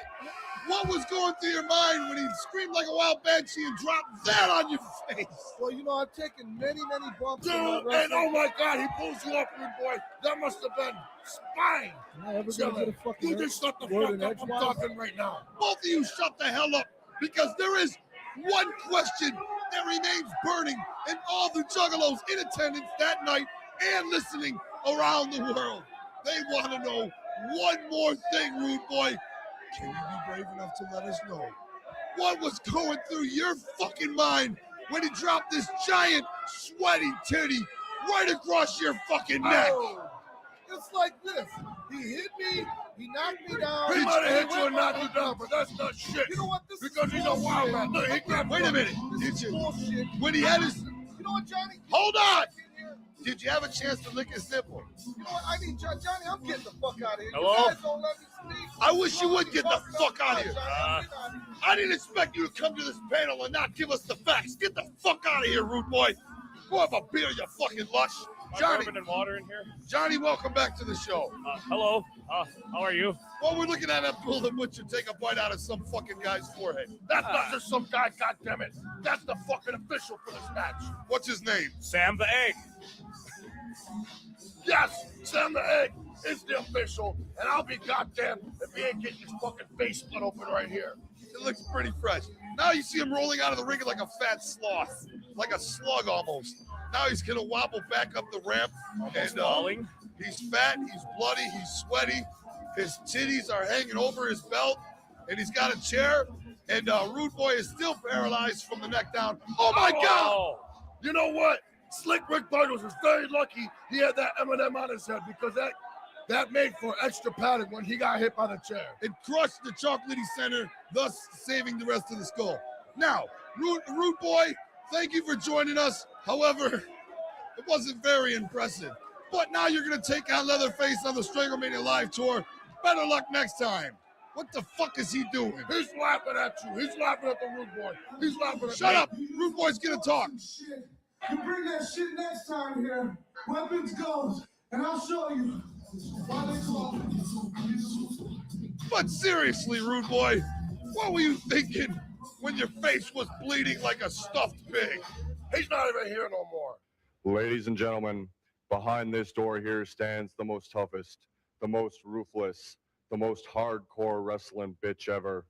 What was going through your mind when he screamed like a wild banshee and dropped that on your face? Well, you know, I've taken many bumps. Dude, in my and wrestling. oh my God, he pulls you up, rude boy. That must have been spine. Am I ever gonna get a fucking You just shut the word fuck in up. I'm edgewise? talking right now. Both of you shut the hell up, because there is one question that remains burning in all the juggalos in attendance that night and listening around the world. They want to know one more thing, rude boy. Can you be brave enough to let us know what was going through your fucking mind when he dropped this giant sweaty titty right across your fucking neck? Oh, it's like this. He hit me. He knocked me down. He might have hit you went and knocked my you down, but that's not shit. You know what? This Because is he's a wild man. Look, he grabbed. Wait a minute. This Did is you? bullshit. When he had his. You know what, Johnny? Hold on. Did you have a chance to lick his nipple? You know what? I need Johnny. I'm getting the fuck out of here. Hello? You guys don't let me speak. I wish you would get the fuck out of here. Johnny. I didn't expect you to come to this panel and not give us the facts. Get the fuck out of here, rude boy. Go have a beer, you fucking lush. Johnny, and water in here. Johnny, welcome back to the show. Hello. How are you? Well, we're looking at Abdul the Butcher take a bite out of some fucking guy's forehead. That's not just some guy, goddammit. That's the fucking official for this match. What's his name? Sam the Egg. Yes, Sam the Egg is the official, and I'll be goddamn if he ain't getting his fucking face split open right here. It looks pretty fresh. Now you see him rolling out of the ring like a fat sloth, like a slug almost. Now he's gonna wobble back up the ramp, and Falling. he's fat, he's bloody, he's sweaty. His titties are hanging over his belt, and he's got a chair. And Rude Boy is still paralyzed from the neck down. Oh my God! You know what? Slick Rick Bartles was very lucky he had that M&M on his head, because that made for extra padding when he got hit by the chair. It crushed the chocolatey center, thus saving the rest of the skull. Now, Rude Boy, thank you for joining us. However, it wasn't very impressive. But now you're going to take on Leatherface on the Stranglemania Live Tour. Better luck next time. What the fuck is he doing? He's laughing at you. He's laughing at the Rude Boy. He's laughing at Shut up. Rude Boy's going to talk. You bring that shit next time here. Weapons goes, and I'll show you why they call it. But seriously, Rude Boy, what were you thinking when your face was bleeding like a stuffed pig? He's not even here no more. Ladies and gentlemen, behind this door here stands the most toughest, the most ruthless, the most hardcore wrestling bitch ever.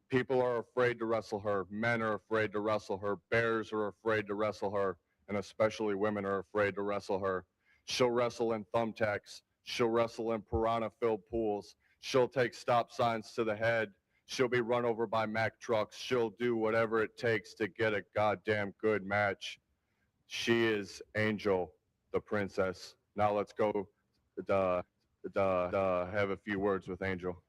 People are afraid to wrestle her. Men are afraid to wrestle her. Bears are afraid to wrestle her. And especially women are afraid to wrestle her. She'll wrestle in thumbtacks. She'll wrestle in piranha-filled pools. She'll take stop signs to the head. She'll be run over by Mack trucks. She'll do whatever it takes to get a goddamn good match. She is Angel, the princess. Now let's go have a few words with Angel.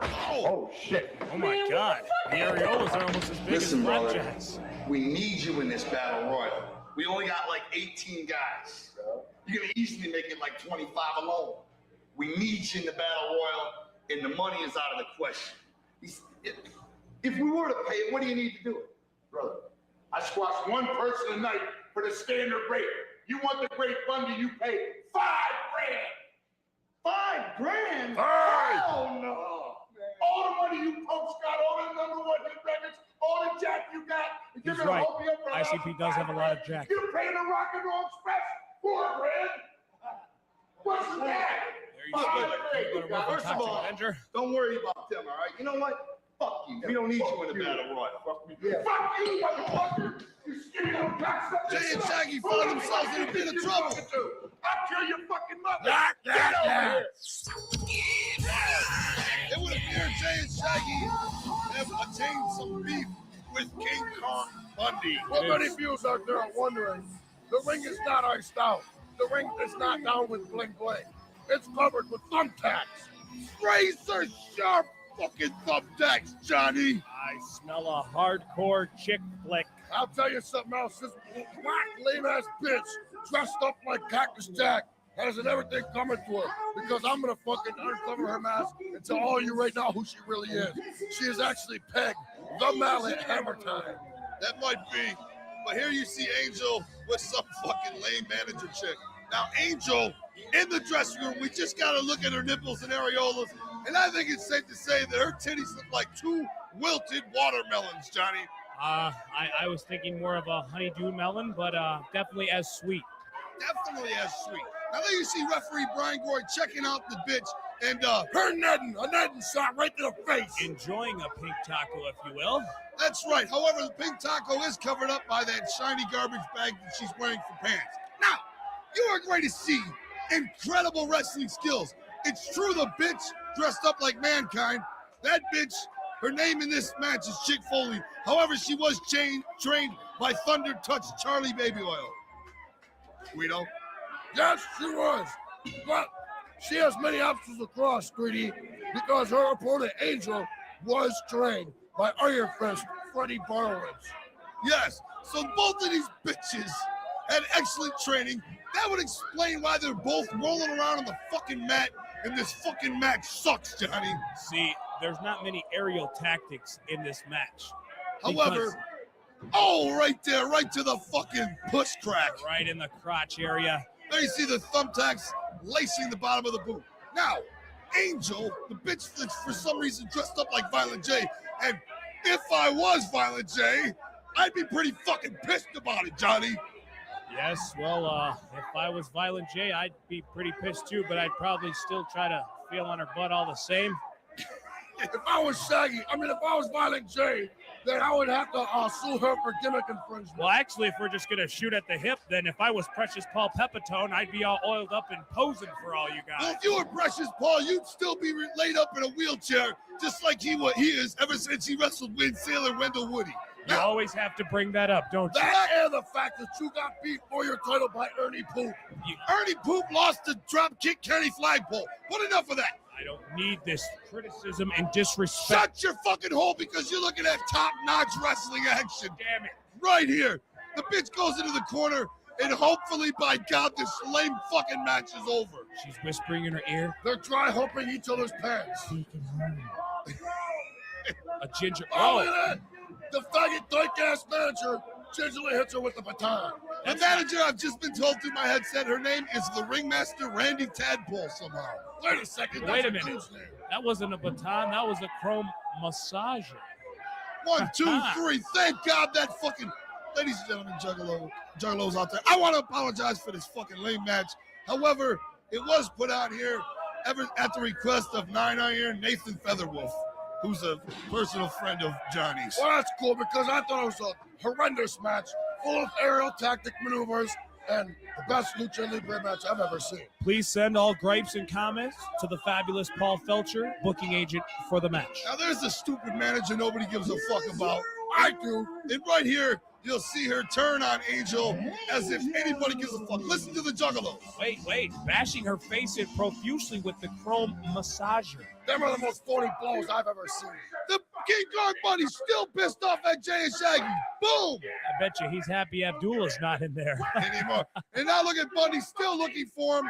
Oh shit. Oh my God. The areolas are almost as big Listen, as brother, Jacks. we need you in this battle royal. We only got like 18 guys. You're gonna easily make it like 25 alone. We need you in the battle royal, and the money is out of the question. If we were to pay it, what do you need to do it? Brother, I squashed one person a night for the standard rate. You want the Great Bundy, you pay $5 grand. $5 grand? Hell no. All the money you punks got, all the number one hit records, all the jack you got, you're He's gonna right. hope me up for ICP does have a lot of jack. You're paying the Rock and Roll Express $4 grand. What's the that? First of all, don't worry about them, all right? You know what? Fuck you. We don't need you in the battle royal. Fuck you, motherfucker. You skinny little cocksucker. Jay and Shaggy found themselves in a bit of trouble. I'll kill your fucking mother. Get over here. It would appear Jay and Shaggy have attained some beef with King Kong Bundy. Well, many viewers out there are wondering, the ring is not iced out. The ring is not down with bling bling. It's covered with thumbtacks. Razor sharp fucking thumbtacks, Johnny. I smell a hardcore chick flick. I'll tell you something else. This black lame-ass bitch dressed up like Cactus Jack has everything coming to her because I'm gonna fucking uncover her mask and tell all you right now who she really is. She is actually Peg, the Mallet Hammer Time. That might be, but here you see Angel with some fucking lame manager chick. Now, Angel in the dressing room, we just gotta look at her nipples and areolas, and I think it's safe to say that her titties look like 2 wilted watermelons, Johnny. I was thinking more of a honeydew melon, but definitely as sweet. Definitely as sweet. Now there you see referee Brian Gordon checking out the bitch, and her netting, a netting shot right to the face. Enjoying a pink taco, if you will. That's right. However, the pink taco is covered up by that shiny garbage bag that she's wearing for pants. Now, you are going to see incredible wrestling skills. It's true the bitch dressed up like Mankind. That bitch, her name in this match is Chick Foley. However, she was trained by Thunder Touch Charlie Baby Oil. Guido? Yes, she was. But she has many obstacles to cross, Greedy, because her opponent, Angel, was trained by Iron Fist, Freddie Barowitz. Yes, so both of these bitches had excellent training. That would explain why they're both rolling around on the fucking mat, and this fucking match sucks, Johnny. See, there's not many aerial tactics in this match. However, oh, right there, right to the fucking push crack. Right in the crotch area. There you see the thumbtacks lacing the bottom of the boot. Now, Angel, the bitch that's for some reason dressed up like Violent J, and if I was Violent J, I'd be pretty fucking pissed about it, Johnny. Yes, well, if I was Violent J, I'd be pretty pissed too, but I'd probably still try to feel on her butt all the same. If I was Shaggy, if I was Violent J, then I would have to sue her for gimmick infringement. Well, actually, if we're just going to shoot at the hip, then if I was Precious Paul Pepitone, I'd be all oiled up and posing for all you guys. Well, if you were Precious Paul, you'd still be laid up in a wheelchair, just like he is ever since he wrestled with Sailor Wendell Woody. You always have to bring that up, don't you? That and the fact that you got beat for your title by Ernie Poop. Ernie Poop lost to Dropkick Kenny Flagpole. But enough of that. I don't need this criticism and disrespect. Shut your fucking hole because you're looking at top-notch wrestling action. Damn it. Right here. The bitch goes into the corner, and hopefully, by God, this lame fucking match is over. She's whispering in her ear. They're dry humping each other's pants. A ginger. Oh, look at that. The faggot dyke-ass manager gingerly hits her with the baton. The manager, I've just been told through my headset, her name is the ringmaster Randy Tadpole somehow. Wait a second. Wait a minute. That wasn't a baton. That was a chrome massager. 1, 2, 3. Thank God that fucking... Ladies and gentlemen, Juggalo's out there. I want to apologize for this fucking lame match. However, it was put out here at the request of 9 Iron Nathan Featherwolf, who's a personal friend of Johnny's. Well, that's cool because I thought it was a horrendous match full of aerial tactic maneuvers and the best lucha libre match I've ever seen. Please send all gripes and comments to the fabulous Paul Felcher, booking agent for the match. Now, there's a stupid manager nobody gives a fuck about. I do. And right here, you'll see her turn on Angel as if anybody gives a fuck. Listen to the Juggalo. Wait. Bashing her face in profusely with the chrome massager. Them are the most phony blows I've ever seen. The King Kong Bunny's still pissed off at Jay and Shaggy. Boom! I bet you he's happy Abdullah's not in there. Anymore. And now look at Bunny still looking for him.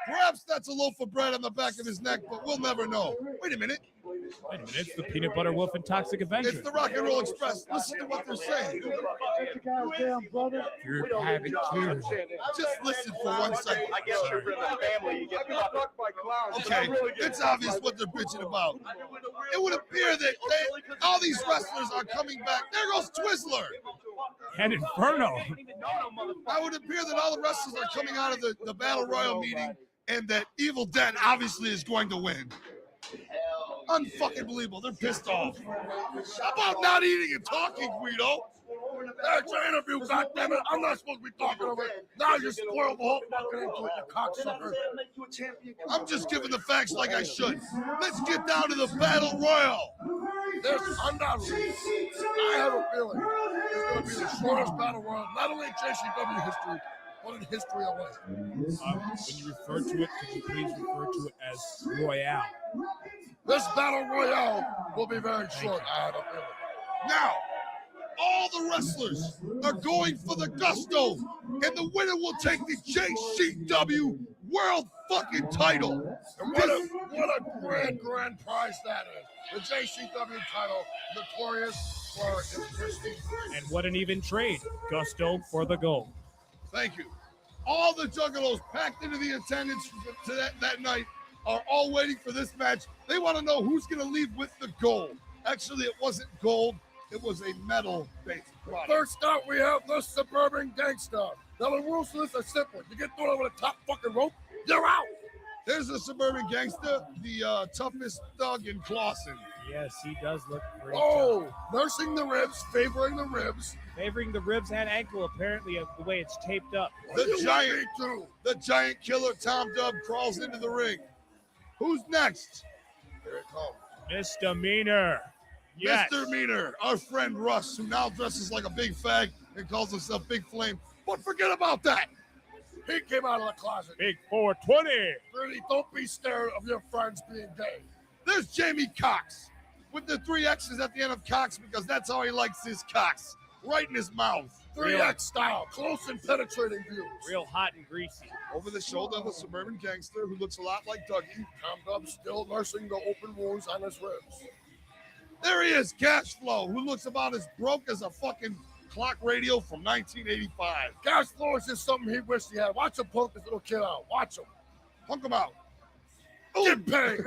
Perhaps that's a loaf of bread on the back of his neck, but we'll never know. Wait a minute. It's the Peanut Butter Wolf and Toxic Avenger. It's the Rock and Roll Express. Listen to what they're saying. You're having tears. Just listen for 1 second. I guess you're in the family. You get fucked by clowns. Okay, it's obvious what they're bitching about. It would appear that all these wrestlers are coming back. There goes Twizzler. And Inferno. It would appear that all the wrestlers are coming out of the Battle Royal meeting and that Evil Dead obviously is going to win. Unfucking believable. They're pissed off. How about not eating and talking, Guido? That's your interview, goddammit. I'm not supposed to be talking over it. Now you spoiled the whole fucking into it, you cocksucker. I'm just giving the facts like I should. Let's get down to the Battle Royal. This undoubtedly, I have a feeling, is going to be the shortest Battle Royal, not only in JCW history, but in history of life. When you refer to it, could you please refer to it as Royale? This Battle Royale will be very short, I have a feeling. Now, all the wrestlers are going for the gusto, and the winner will take the JCW World fucking title. And what a grand prize that is. The JCW title, notorious for its prestige. And what an even trade. Gusto for the gold. Thank you. All the Juggalos packed into the attendance to that night are all waiting for this match. They want to know who's going to leave with the gold. Actually, it wasn't gold. It was a metal-based product. First up, we have the Suburban Gangsta. Now, the rules for this are simple. You get thrown over the top fucking rope, you're out. There's the Suburban Gangsta, the toughest thug in Clawson. Yes, he does look great. Oh, nursing the ribs, favoring the ribs. Favoring the ribs and ankle, apparently, of the way it's taped up. The giant killer Tom Dub crawls into the ring. Who's next? Here it comes. Misdemeanor. Yes. Mr. Meaner, our friend Russ, who now dresses like a big fag and calls himself Big Flame. But forget about that. He came out of the closet. Big 420. Really, don't be scared of your friends being gay. There's Jamie Cox with the 3 X's at the end of Cox because that's how he likes his cocks. Right in his mouth. 3X style, close and penetrating views. Real hot and greasy. Over the shoulder of the Suburban Gangster who looks a lot like Dougie. Tom Dub still nursing the open wounds on his ribs. There he is, Cash Flow, who looks about as broke as a fucking clock radio from 1985. Cash Flow is just something he wished he had. Watch him punk this little kid out. Watch him. Punk him out. Get paid.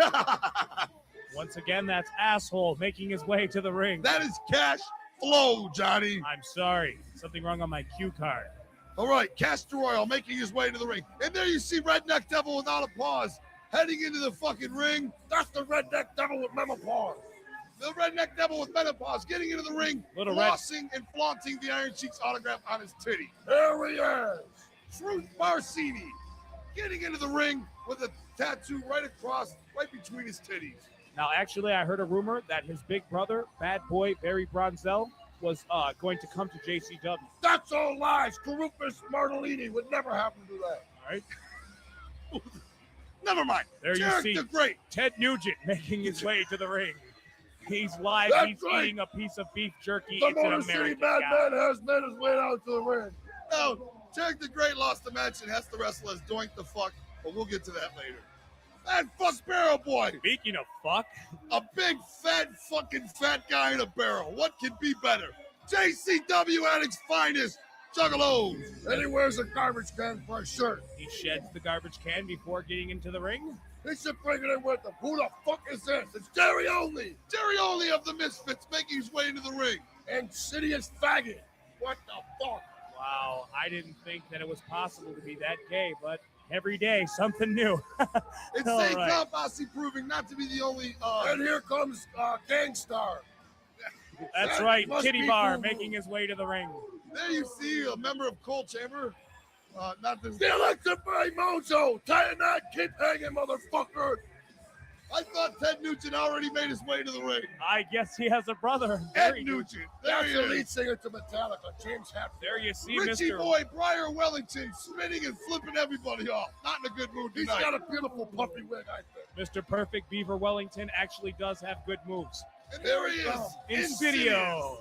Once again, that's Asshole making his way to the ring. That is Cash Flow, Johnny. I'm sorry. Something wrong on my cue card. All right, Castor Royal making his way to the ring. And there you see Redneck Devil without a pause heading into the fucking ring. That's the Redneck Devil with menopause. The Redneck Devil with menopause getting into the ring, flossing and flaunting the Iron Sheik's autograph on his titty. There he is. Truth Marcini getting into the ring with a tattoo right between his titties. Now, actually, I heard a rumor that his big brother, Bad Boy Barry Bronzell, was going to come to JCW. That's all lies. Carufus Martellini would never have him do that. All right. Never mind. There you see great Ted Nugent making his way to the ring. He's live. That's He's right. eating a piece of beef jerky. The It's an Motor City American Madman guy. has made his way down to the ring. Now, Tarek the Great lost the match and has to wrestle as Doink the Fuck, but we'll get to that later. That fuck Barrel Boy. Speaking of fuck, a big fat guy in a barrel. What could be better? JCW at its finest. Juggalos. And he wears a garbage can for a shirt. he sheds the garbage can before getting into the ring. He should bring it in with him. Who the fuck is this? It's Jerry Only. Jerry Only of the Misfits making his way into the ring. Insidious faggot. What the fuck? Wow, I didn't think that it was possible to be that gay, but every day something new. It's All St. right. Compassi proving not to be the only. And here comes Gangstar. That's That right, must Kitty be Bar Boo-Boo. making his way to the ring. There you see a member of Cold Chamber. Not this. The Electrify Mojo. Tie that kid hanging, motherfucker. I thought Ted Nugent already made his way to the ring. I guess he has a brother. Ed Nugent. There That's he the is. lead singer to Metallica, James Hetfield. There you see Richie Mr. Boy, Briar Wellington, spinning and flipping everybody off. Not in a good mood He's tonight. got a beautiful puffy wig, I think. Mr. Perfect Beaver Wellington actually does have good moves. And there he is. Insidio.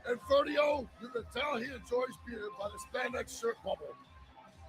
And Ferdio, you can tell he enjoys beer by the spandex shirt bubble.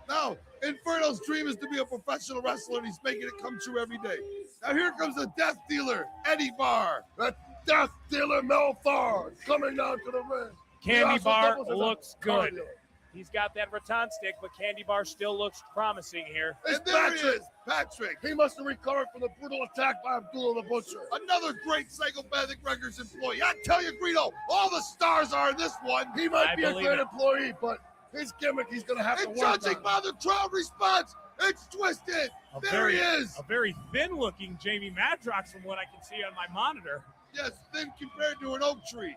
Now, Inferno's dream is to be a professional wrestler, and he's making it come true every day. Now here comes the death dealer, Eddie Barr. The death dealer Melfar coming down to the ring. He Candy also Bar doubles as a looks car good. dealer. He's got that rattan stick, but Candy Bar still looks promising here. And there he is, Patrick. He must have recovered from the brutal attack by Abdullah the Butcher. Another great Psychopathic Records employee. I tell you, Greedo, all the stars are in this one. He might I be a believe great it. employee, but his gimmick he's going to have to And work judging on. by the crowd response, it's twisted. There he is. A very thin-looking Jamie Madrox from what I can see on my monitor. Yes, thin compared to an oak tree.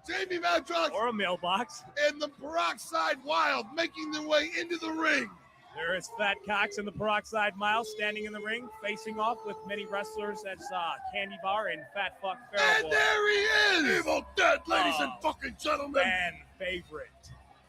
Jamie Madrox Or a mailbox. and the Peroxide Wild making their way into the ring. There is Fat Cox and the Peroxide Mile standing in the ring, facing off with many wrestlers. That's Candy Bar and Fat Fuck And Pharaoh Boy. there he is. Evil Dead, ladies and Oh, fucking gentlemen. Fan favorite.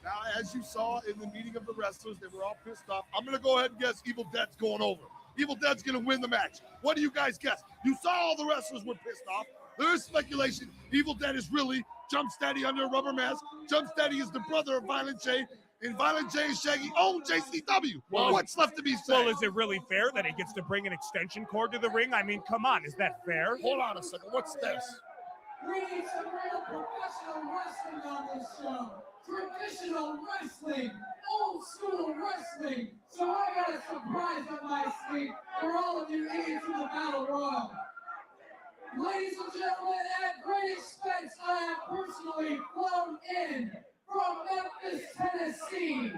Now, as you saw in the meeting of the wrestlers, they were all pissed off. I'm going to go ahead and guess Evil Dead's going over. Evil Dead's going to win the match. What do you guys guess? You saw all the wrestlers were pissed off. There is speculation Evil Dead is really Jump Steady under a rubber mask. Jump Steady is the brother of Violent J, and Violent J and Shaggy own JCW. Well, What's left to be said? Well, is it really fair that he gets to bring an extension cord to the ring? I mean, come on, is that fair? Hold on a second. What's this? We need some real professional wrestling on this show. Traditional wrestling, old school wrestling. So I got a surprise up my sleeve for all of you idiots in the Battle Royal. Ladies and gentlemen, at great expense, I have personally flown in from Memphis, Tennessee.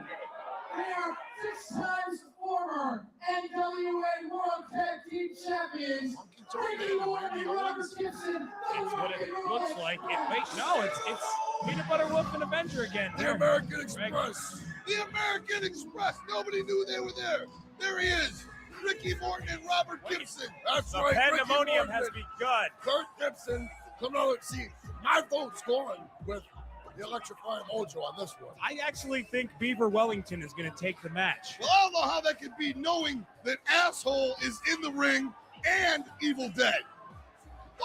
They are 6 times former NWA World Tag Team Champions. Ricky Morton and Robert Gibson. It's what it looks like. It's Peanut Butter Wolf and Avenger again. The American Express. The American Express. Nobody knew they were there. There he is. Ricky Morton and Robert Gibson. That's The right. pandemonium Ricky has Morton, begun. Kurt Gibson. Come on, see, my vote's going with the electrifying mojo on this one. I actually think Beaver Wellington is going to take the match. Well, I don't know how that could be knowing that Asshole is in the ring and Evil Dead.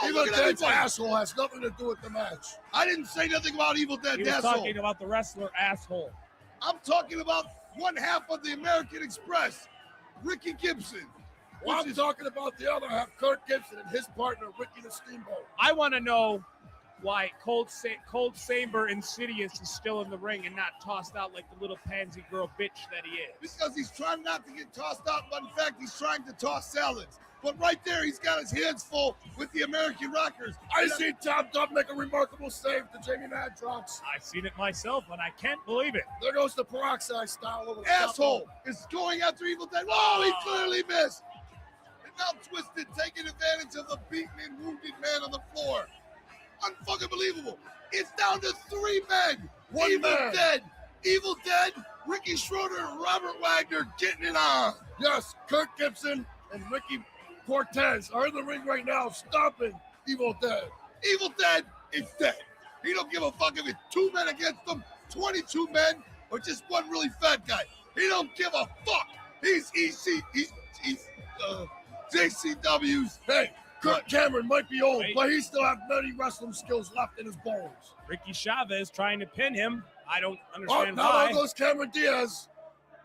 Evil Dead's asshole has nothing to do with the match. I didn't say nothing about Evil Dead. He was Asshole. talking about the wrestler Asshole. I'm talking about one half of the American Express, Ricky Gibson. Well, I'm talking about the other half, Kurt Gibson and his partner, Ricky the Steamboat. I want to know why Cold Saber Insidious is still in the ring and not tossed out like the little pansy girl bitch that he is. Because he's trying not to get tossed out, but in fact, he's trying to toss salads. But right there, he's got his hands full with the American Rockers. I see Tom Duff make a remarkable save to Jamie Madrox. I've seen it myself, and I can't believe it. There goes the peroxide style over the Asshole is going after Evil Dead. Oh, he clearly missed. And now Twisted taking advantage of the beaten and wounded man on the floor. Unfucking believable. It's down to 3 men. Evil Dead, Ricky Schroeder, and Robert Wagner getting it on. Yes, Kurt Gibson and Ricky Cortez are in the ring right now, stomping Evil Dead. Evil Dead is dead. He don't give a fuck if it's 2 men against him, 22 men, or just one really fat guy. He don't give a fuck. He's JCW's. Hey, Kurt Cameron might be old, but he still has many wrestling skills left in his bones. Ricky Chavez trying to pin him. I don't understand now why. there goes Cameron Diaz.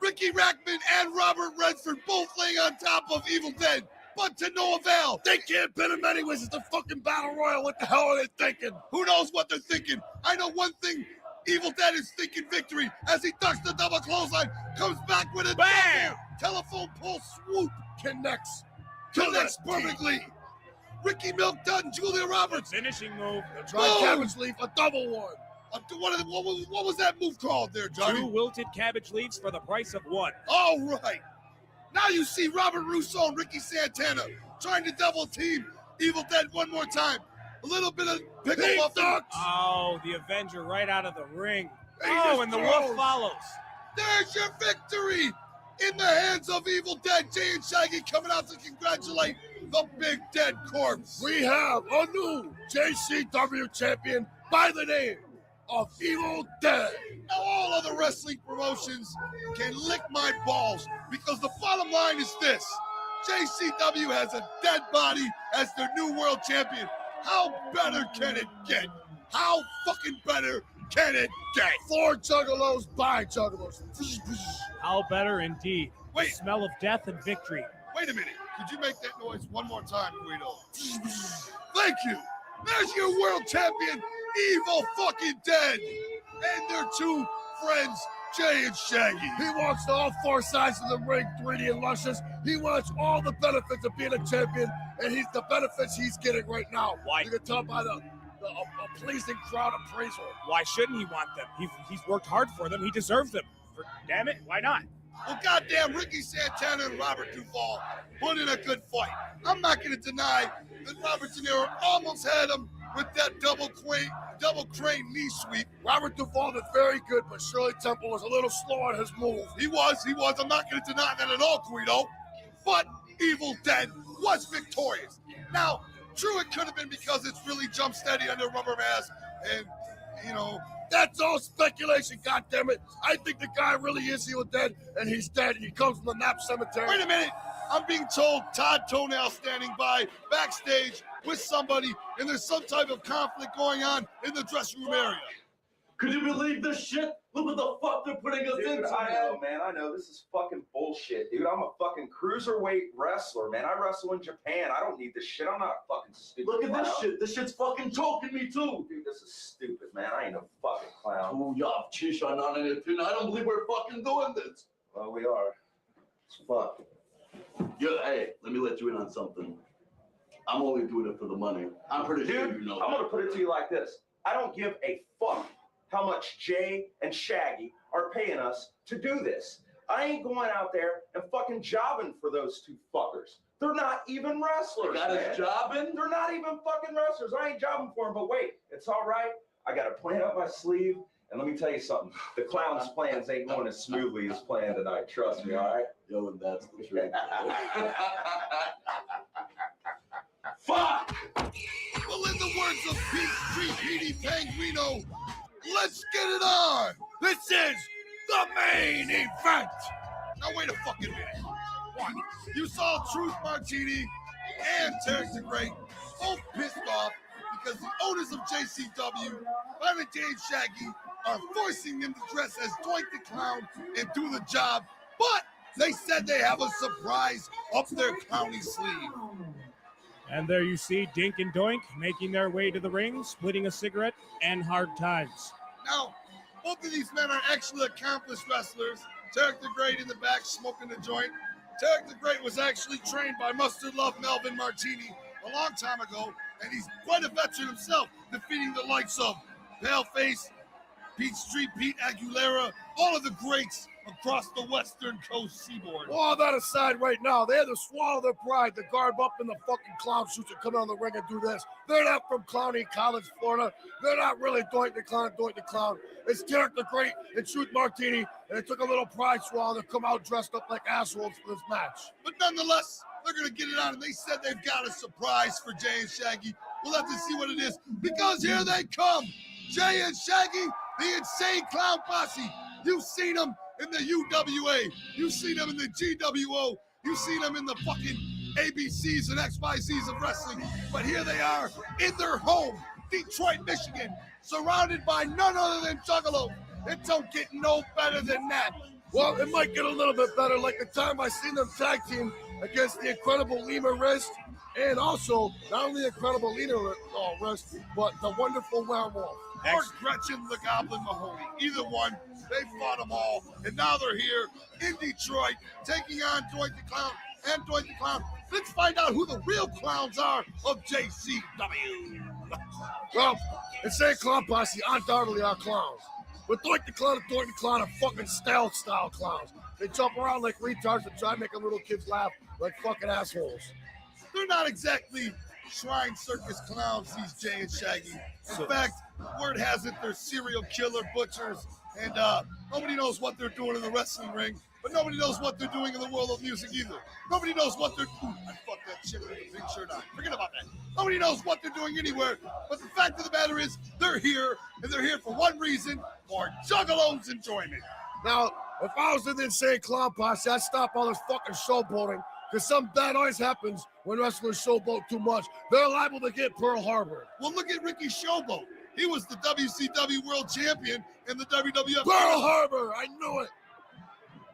Ricky Rackman and Robert Redford both laying on top of Evil Dead, but to no avail. They can't pin him anyways. It's a fucking battle royal. What the hell are they thinking? Who knows what they're thinking? I know one thing. Evil Dead is thinking victory as he ducks the double clothesline, comes back with a bam! Telephone pole swoop, connects perfectly. Ricky Milk Dunn, Julia Roberts. Finishing move. Dry cabbage leaf, a double one. What was that move called there, Johnny? 2 wilted cabbage leaves for the price of 1. All right. Now you see Robert Russo and Ricky Santana trying to double team Evil Dead one more time. A little bit of pickle muffin. Oh, the Avenger right out of the ring. He And the wolf follows. There's your victory in the hands of Evil Dead. Jay and Shaggy coming out to congratulate the Big Dead Corpse. We have a new JCW champion by the name of Evil Dead. Now all other wrestling promotions can lick my balls because the bottom line is this. JCW has a dead body as their new world champion. How better can it get? How fucking better can it get? 4 juggalos by juggalos. How better indeed. Wait. The smell of death and victory. Wait a minute. Could you make that noise one more time, Guido? Thank you. There's your world champion, Evil fucking Dead. And their 2 friends, Jay and Shaggy. He wants all 4 sides of the ring, 3D and luscious. He wants all the benefits of being a champion, and the benefits he's getting right now. Why? You can tell by the pleasing crowd appraisal. Why shouldn't he want them? He's worked hard for them. He deserves them. Damn it, why not? Well, goddamn, Ricky Santana and Robert Duvall put in a good fight. I'm not going to deny that Robert De Niro almost had him with that double crane knee sweep. Robert Duvall did very good, but Shirley Temple was a little slow on his move. He was. I'm not going to deny that at all, Guido. But Evil Dead was victorious. Now, true, it could have been because it's really Jump Steady under rubber mask, and, that's all speculation, goddammit. I think the guy really is Evil Dead, and he's dead, and he comes from the Nap Cemetery. Wait a minute. I'm being told Todd Toenail standing by backstage with somebody, and there's some type of conflict going on in the dressing room area. Could you believe this shit? Look what the fuck they're putting us into, I know, man. I know. This is fucking bullshit, dude. I'm a fucking cruiserweight wrestler, man. I wrestle in Japan. I don't need this shit. I'm not fucking stupid. Look at this shit. This shit's fucking choking me, too. Dude, this is stupid, man. I ain't a fucking clown. Oh, yeah, chish, I don't believe we're fucking doing this. Well, we are. It's fuck. Yeah, hey, let me let you in on something. I'm only doing it for the money. I'm pretty sure Dude, you know I'm that. gonna put it to you like this. I don't give a fuck how much Jay and Shaggy are paying us to do this. I ain't going out there and fucking jobbing for those two fuckers. They're not even wrestlers, You got man. us jobbing? They're not even fucking wrestlers. I ain't jobbing for them, but wait, it's all right. I got a plan up my sleeve, and let me tell you something. The clown's plans ain't going as smoothly as planned tonight. Trust me, all right? Yo, and that's the truth. Fuck! Well, in the words of Pete Street Petey Panguino, let's get it on! This is the main event! Now wait a fucking minute. One, you saw Truth Martini and Terrence the Great both pissed off because the owners of JCW, Planet J and Shaggy, are forcing them to dress as Doink the Clown and do the job, but they said they have a surprise up their clowny sleeve. And there you see Dink and Doink making their way to the ring, splitting a cigarette, and hard times. Now, both of these men are actually accomplished wrestlers. Tarek the Great in the back smoking the joint. Tarek the Great was actually trained by Mustard Love Melvin Martini a long time ago, and he's quite a veteran himself, defeating the likes of Paleface, Pete Street, Pete Aguilera, all of the greats across the Western Coast seaboard. All that aside right now, they had to swallow their pride to garb up in the fucking clown suits and come out on the ring and do this. They're not from Clowney College, Florida. They're not really Doink the Clown, Doink the Clown. It's Derek the Great and Truth Martini, and it took a little pride swallow to come out dressed up like assholes for this match. But nonetheless, they're going to get it on, and they said they've got a surprise for Jay and Shaggy. We'll have to see what it is, because here they come. Jay and Shaggy, the Insane Clown Posse. You've seen them in the UWA. You've seen them in the GWO. You've seen them in the fucking ABCs and XYZs of wrestling. But here they are in their home, Detroit, Michigan, surrounded by none other than Juggalo. It don't get no better than that. Well, it might get a little bit better, like the time I seen them tag team against the Incredible Lima Wrist, and also not only the Incredible Lima Wrist, but the Wonderful Werewolf. Or Gretchen the Goblin Mahoney. Either one, they fought them all, and now they're here in Detroit, taking on Doink the Clown and Doink the Clown. Let's find out who the real clowns are of JCW. Well, Insane Clown Posse undoubtedly are clowns. But Doink the Clown and Doink the Clown are fucking style clowns. They jump around like retards and try making little kids laugh like fucking assholes. They're not exactly shrine circus clowns, these Jay and Shaggy. In fact, word has it they're serial killer butchers, and nobody knows what they're doing in the wrestling ring, but nobody knows what they're doing in the world of music either. Nobody knows what they're doing. I fucked that chick with the pink shirt on. Forget about that. Nobody knows what they're doing anywhere, but the fact of the matter is they're here, and they're here for one reason, for Juggalo's enjoyment. Now, if I was in the Insane Clown Posse, I'd stop all this fucking showboating, because something bad always happens when wrestlers showboat too much. They're liable to get Pearl Harbor. Well, look at Ricky Showboat. He was the WCW World Champion and the WWF. Pearl Harbor, I knew it.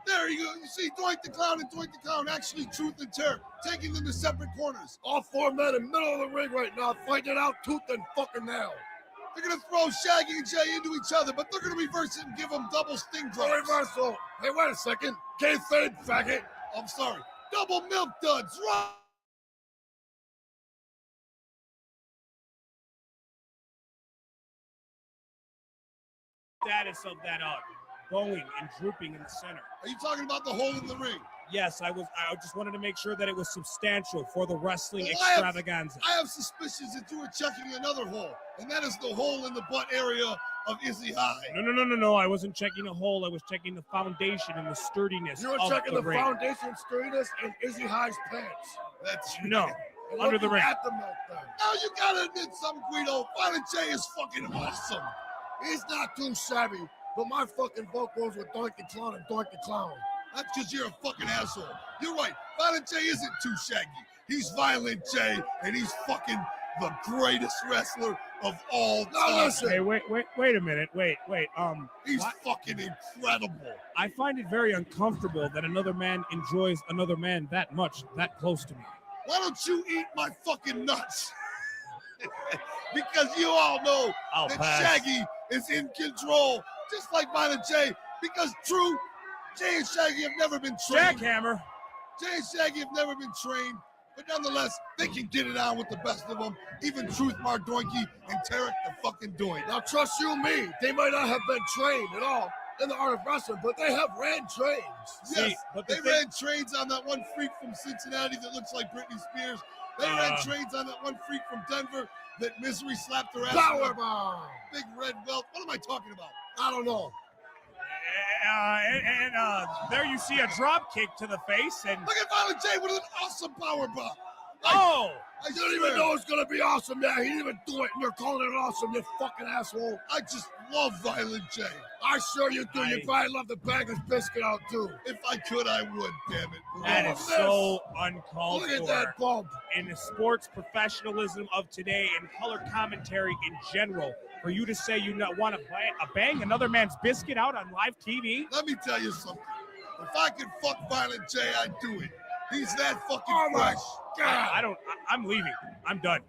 There you go. You see Doink the Clown and Doink the Clown, actually Truth and Terror, taking them to separate corners. All four men in the middle of the ring right now, fighting it out tooth and fucking nail. They're going to throw Shaggy and Jay into each other, but they're going to reverse it and give them double sting drops. Reversal. Hey, wait a second. Kayfabe, faggot. I'm sorry. Double milk duds. Right. Status of that bowing and drooping in the center. Are you talking about the hole in the ring? Yes, I just wanted to make sure that it was substantial for the wrestling Well, extravaganza. I have suspicions that you were checking another hole, and that is the hole in the butt area of Izzy High. No. I wasn't checking a hole. I was checking the foundation and the sturdiness You were of checking the the ring. foundation sturdiness in Izzy High's pants. That's No, And under the looking ring. At the meltdown. Now you gotta admit something, Guido. Violent J is fucking awesome. He's not too savvy, but my fucking vote goes with Doink the Clown and Doink the Clown. That's because you're a fucking asshole. You're right. Violent J isn't too shaggy. He's Violent J, and he's fucking the greatest wrestler of all time. Now listen. Hey, wait a minute. Wait. He's fucking incredible. I find it very uncomfortable that another man enjoys another man that much, that close to me. Why don't you eat my fucking nuts? Because you all know I'll that pass. Shaggy is in control, just like Violent J. Because true, Jay and Shaggy have never been trained. Jackhammer. Jay and Shaggy have never been trained, but nonetheless, they can get it on with the best of them. Even Truth Mark Doinky and Tarek the fucking Doink. Now trust you me, they might not have been trained at all in the art of wrestling, but they have ran trains. Yes, See, but they ran trains on that one freak from Cincinnati that looks like Britney Spears. They ran trains on that one freak from Denver that Misery slapped her ass with. Powerbomb. Big red belt. What am I talking about? I don't know. There you see a drop kick to the face, and Look at Violent J with an awesome powerbomb. oh, I You don't even know it's gonna be awesome, man. He didn't even do it, and you're calling it awesome, you fucking asshole. I just love Violent J. I sure you do. You'd probably love to bang his biscuit out, too. If I could, I would, damn it. that is so uncalled Look at for that bump. in the sports professionalism of today and color commentary in general. For you to say you want to bang another man's biscuit out on live TV? Let me tell you something. If I could fuck Violent J, I'd do it. He's that fucking Oh, my fresh. God. I'm leaving. I'm done.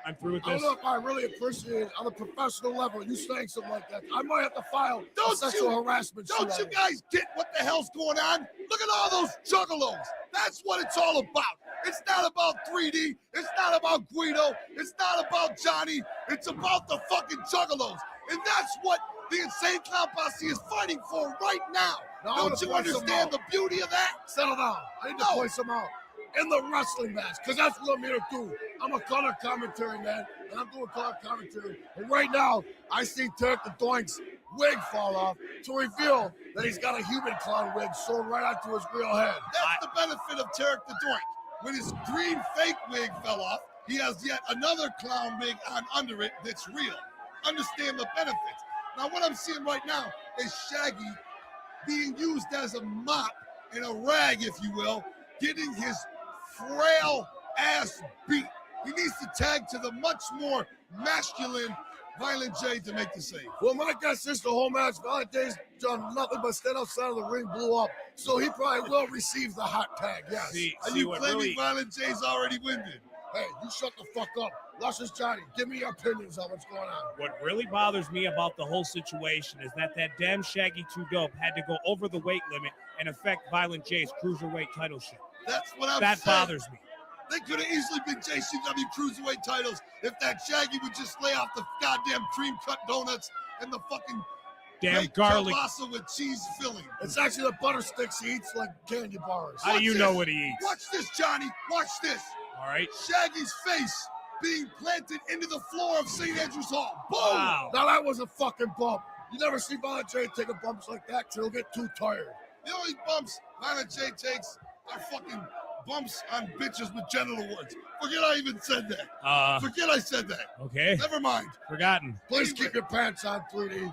I'm through with I this. don't know if I really appreciate it on a professional level. You saying something like that. I might have to file a sexual harassment suit. Don't you guys get what the hell's going on? Look at all those juggalos. That's what it's all about. It's not about 3D. It's not about Guido. It's not about Johnny. It's about the fucking juggalos. And that's what the Insane Clown Posse is fighting for right now. Now, Don't you understand the beauty of that? Settle down. I need to point some out. In the wrestling match, because that's what I'm here to do. I'm a color commentary man, and I'm doing color commentary. And right now, I see Tarek the Doink's wig fall off to reveal that he's got a human clown wig sewn right onto his real head. That's the benefit of Tarek the Doink. When his green fake wig fell off, he has yet another clown wig on under it that's real. Understand the benefits. Now, what I'm seeing right now is Shaggy being used as a mop and a rag, if you will, getting his frail ass beat. He needs to tag to the much more masculine Violent J to make the save. Well, my guess is the whole match, Violent J's done nothing but stand outside of the ring, blew up. So he probably will receive the hot tag, yes. Are you claiming Violent J's already winded? Hey, you shut the fuck up. Luscious Johnny, give me your opinions on what's going on. What really bothers me about the whole situation is that damn Shaggy 2 Dope had to go over the weight limit and affect Violent J's cruiserweight title shot. That's what I'm saying. That bothers me. They could have easily been JCW cruiserweight titles if that Shaggy would just lay off the goddamn cream cut donuts and the fucking damn baked garlic kielbasa with cheese filling. It's actually the butter sticks he eats like candy bars. How do you know what he eats? Watch this, Johnny. Watch this. All right. Shaggy's face being planted into the floor of St. Andrews Hall. Boom! Wow. Now that was a fucking bump. You never see Violent J take a bumps like that till he'll get too tired. The only bumps Violent J takes are fucking bumps on bitches with genital warts. Forget I even said that. Forget I said that. Okay. Never mind. Forgotten. Please keep your pants on, 3D.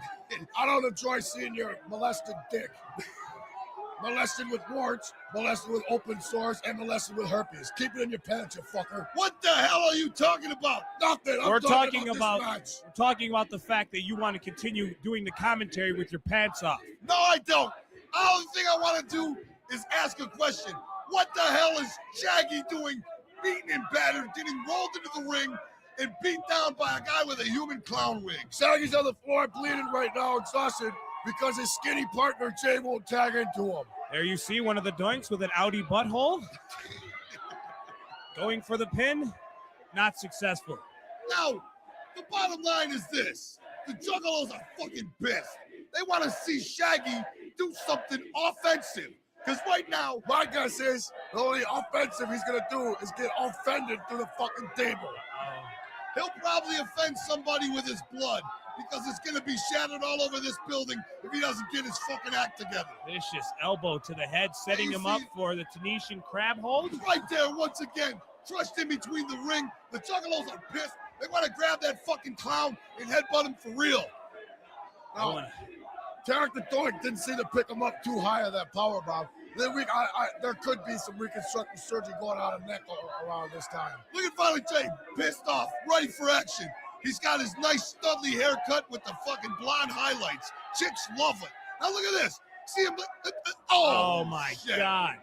I don't enjoy seeing your molested dick. Molested with warts, molested with open sores, and molested with herpes. Keep it in your pants, you fucker. What the hell are you talking about? Nothing. We're talking this about match. we're talking about the fact that you want to continue doing the commentary with your pants off. No, I don't. The only thing I want to do is ask a question. What the hell is Shaggy doing, beaten and battered, getting rolled into the ring, and beat down by a guy with a human clown wig? Shaggy's on the floor bleeding right now, exhausted, because his skinny partner, Jay, won't tag into him. There you see one of the Doinks with an Audi butthole. Going for the pin, not successful. Now, the bottom line is this. The Juggalos are fucking pissed. They want to see Shaggy do something offensive. Because right now, my guess is the only offensive he's going to do is get offended through the fucking table. He'll probably offend somebody with his blood because it's going to be shattered all over this building if he doesn't get his fucking act together. Vicious elbow to the head, setting him up for the Tunisian crab hold. Right there once again, crushed in between the ring. The Juggalos are pissed. They want to grab that fucking clown and headbutt him for real. Now, Tarek the Doink didn't seem to pick him up too high of that powerbomb. There could be some reconstructive surgery going on in neck around this time. Look at Violent J, pissed off, ready for action. He's got his nice studly haircut with the fucking blonde highlights. Chicks love it. Now look at this. See him? Oh my shit. God.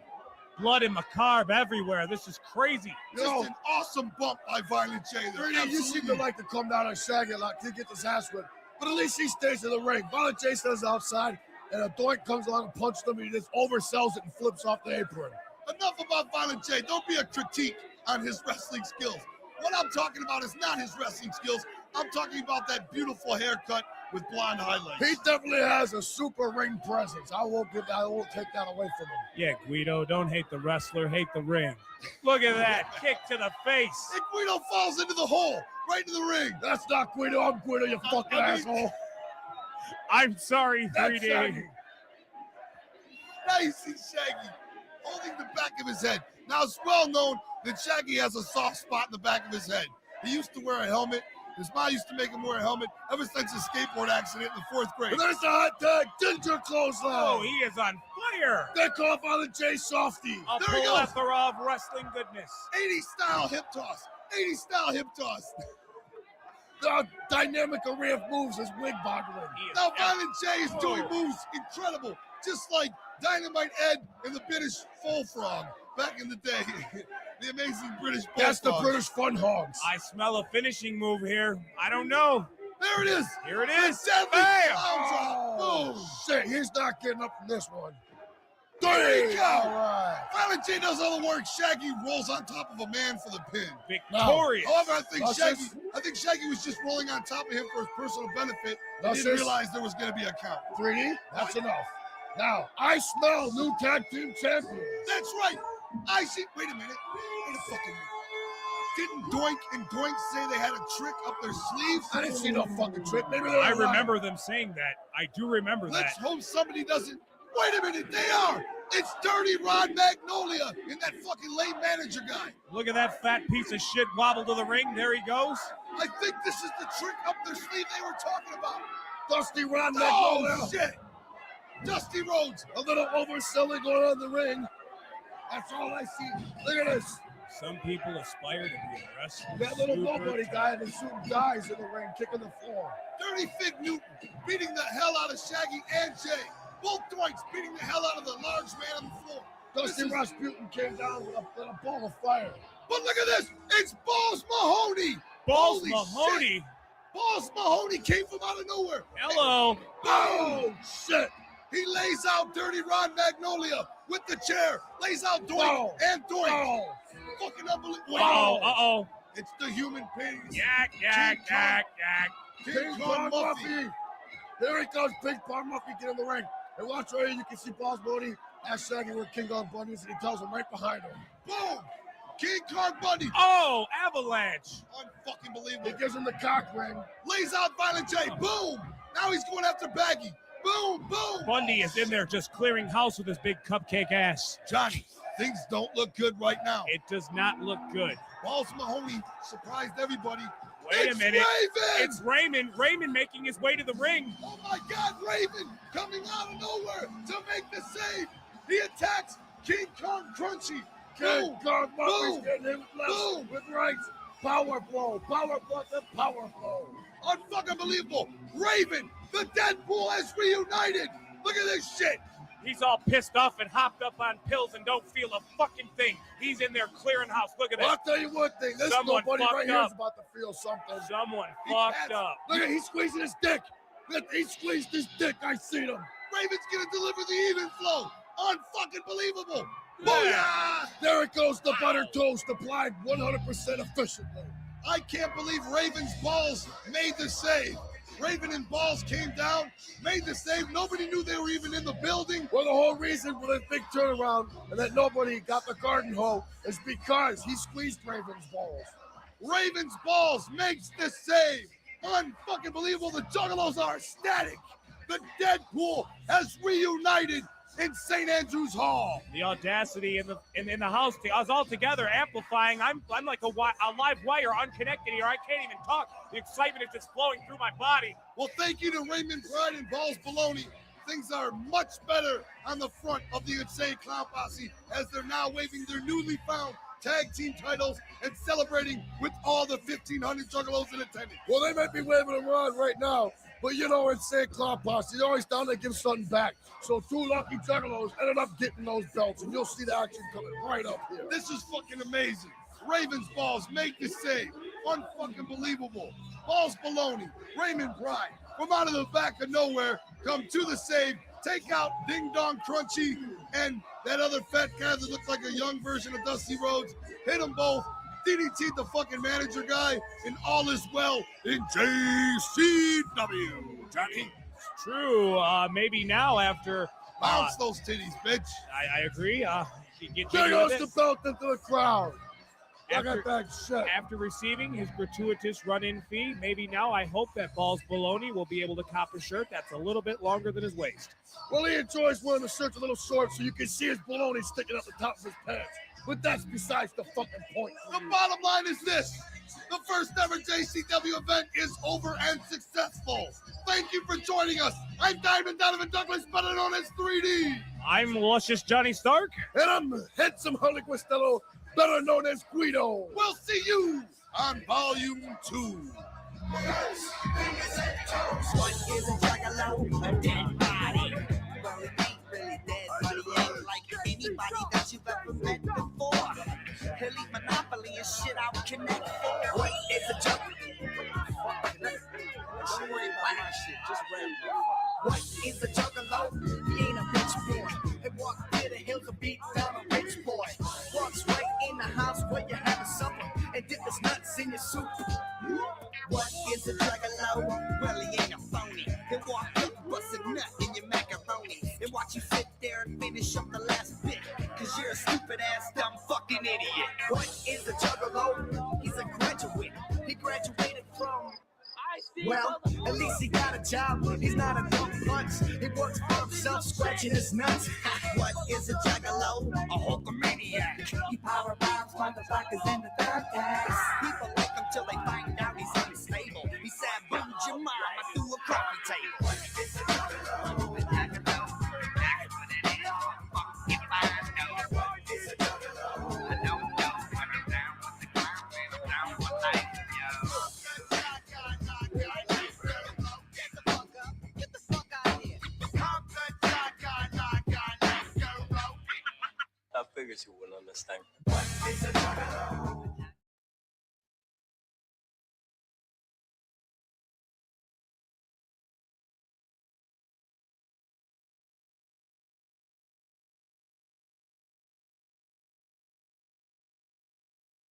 Blood and macabre everywhere. This is crazy. Just an awesome bump by Violent J there. You seem to like to come down on Shaggy a lot to get his ass whipped. But at least he stays in the ring. Violent J stays outside, and a doink comes along and punches him, and he just oversells it and flips off the apron. Enough about Violent J. Don't be a critique on his wrestling skills. What I'm talking about is not his wrestling skills. I'm talking about that beautiful haircut with blonde highlights. He definitely has a super ring presence. I won't take that away from him. Yeah, Guido, don't hate the wrestler, hate the ring. Look at that kick to the face. And Guido falls into the hole, right into the ring. That's not Guido. I'm Guido, you fucking asshole. I'm sorry, That's 3D. Shaggy. Now you see Shaggy holding the back of his head. Now it's well known that Shaggy has a soft spot in the back of his head. He used to wear a helmet. His mom used to make him wear a helmet ever since his skateboard accident in the 4th grade. And there's the hot tag, ginger clothesline. Oh, he is on fire. They call Violent J Softy. A There he goes. plethora of wrestling goodness. 80 style hip toss. 80 style hip toss. The dynamic array of moves is wig boggling. Now Violent J is doing moves incredible, just like Dynamite Ed and the British Full Frog back in the day. The amazing British Bullfrogs. That's the British Fun Hogs. I smell a finishing move here. I don't know. There it is. Here it is. Deadly Bam! clown drop. Oh, Boom. shit, he's not getting up from this one. There you go. All right. Violent J does all the work. Shaggy rolls on top of a man for the pin. Victorious. However, I think That's Shaggy was just rolling on top of him for his personal benefit. He That's didn't his- realize there was going to be a count. 3D, that's enough. Now, I smell new tag team champions. That's right. I see. Wait a minute. Wait a fucking minute. Didn't Doink and Doink say they had a trick up their sleeves? I didn't see no fucking trick. Maybe they're I lying. remember them saying that. I do remember Let's that. hope somebody doesn't. Wait a minute. They are. It's Dirty Rod Magnolia and that fucking lame manager guy. Look at that fat piece of shit wobble to the ring. There he goes. I think this is the trick up their sleeve they were talking about. Dusty Rod Oh, Magnolia. shit. Dusty Rhodes. A little overselling going on in the ring. That's all I see. Look at this. Some people aspire to be a wrestler. That little Super nobody guy in the suit dies in the ring, kicking the floor. Dirty Fig Newton beating the hell out of Shaggy and Jay. Both Doinks beating the hell out of the large man on the floor. Dusty Rasputin came down with a ball of fire. But look at this. It's Balls Mahoney. Balls Holy Mahoney. shit. Balls Mahoney came from out of nowhere. Hello. Oh, shit. He lays out Dirty Rod Magnolia with the chair. Lays out Doink Oh. and Doink. Oh. Fucking unbelievable. Uh-oh. It's the human pigs. Yak, yak, King Kong. yak, yak. King Ping Kong Pong Muffy. Muffy. There he goes, Ping Pong Muffy, get in the ring. And watch right here, you can see Balls Mahoney as Shaggy where King Kong Bundy is, and he tells him right behind him. Boom. King Kong Bundy. Oh, avalanche. Unfucking He believable. gives him the cock ring. Lays out Violent J. Boom. Now he's going after Baggy. Boom, boom. Bundy is in there just clearing house with his big cupcake ass. Johnny, things don't look good right now. It does not look good. Balls Mahoney surprised everybody. Wait It's a minute. Raven! It's Raymond. Raymond making his way to the ring. Oh my God, Raven coming out of nowhere to make the save. He attacks King Kong Crunchy. King Boom, Kong Muffy's boom, getting him with left, boom. with rights. Power blow, and power blow. Unfucking believable. Raven, the Deadpool has reunited. Look at this shit. He's all pissed off and hopped up on pills and don't feel a fucking thing. He's in there clearing house. Look at Well, that. I'll tell you one thing. This Someone nobody right fucked here up. is about to feel something. Someone He fucked passed. up. Look at he's squeezing his dick. Look, he squeezed his dick. I seen him. Raven's gonna deliver the even flow. Unfucking believable. Yeah. Booyah! There it goes, the butter toast applied 100% efficiently. I can't believe Raven's balls made the save. Raven and Balls came down, made the save. Nobody knew they were even in the building. Well, the whole reason for this big turnaround and that nobody got the garden hoe is because he squeezed Raven's balls. Raven's Balls makes the save. Unfucking believable. The Juggalos are ecstatic. The Deadpool has reunited in St. Andrews Hall. The audacity in the house, us all together amplifying. I'm like a live wire, unconnected here. I can't even talk. The excitement is just flowing through my body. Well, thank you to Raymond Pride and Balls Baloney. things are much better on the front of the Insane Clown Posse as they're now waving their newly found tag team titles and celebrating with all the 1,500 Juggalos in attendance. Well, they might be waving them around right now, but you know, Insane Clown Posse, they're always down to give something back. So 2 lucky Juggalos ended up getting those belts, and you'll see the action coming right up here. This is fucking amazing. Ravens Balls make the save. Unfucking believable. Balls Baloney, Raymond Pride, from out of the back of nowhere, come to the save, take out Ding Dong Crunchy and that other fat guy that looks like a young version of Dusty Rhodes. Hit them both. DDT the fucking manager guy, and all is well in JCW. Johnny? True. Maybe now after... Bounce those titties, bitch. I agree. There goes the belt into the crowd. After receiving his gratuitous run-in fee, maybe now I hope that Balls Baloney will be able to cop a shirt that's a little bit longer than his waist. Well, he enjoys wearing the shirts a little short so you can see his baloney sticking up the top of his pants. But that's besides the fucking point. The bottom line is this. The first ever JCW event is over and successful. Thank you for joining us. I'm Diamond Donovan Douglas, better known as 3D. I'm Luscious Johnny Stark. And I'm Handsome Harley Costello, better known as Guido. We'll see you on Volume 2. What is a juggalo? A dead body. Well, it ain't really dead, but it ain't like anybody that you've ever met before. He'll eat Monopoly and shit out connect for. What is a juggalo? Don't worry about my shit, just rap, motherfucker. What is a juggalo? He ain't a bitch boy. He walks to the hills and beat down a rich boy. Walks right in the house where you're having supper and dip his nuts in your soup. What is a juggalo? Well, he ain't a phony. He'll walk up, bust a nut in your macaroni and watch you sit there and finish up the last bit. Cause you're a stupid ass, dumb fucking idiot. What is a juggalo? He's a graduate. He graduated from... Well, at least he got a job. He's not a dumb punch. He works for himself, scratching his nuts. What is a juggalo? A hulkamaniac. He power bombs, motherfuckers in the third class. People like him till they find out he's unstable. He sabooed your mama through a coffee table. What is a juggalo? I figured you wouldn't understand.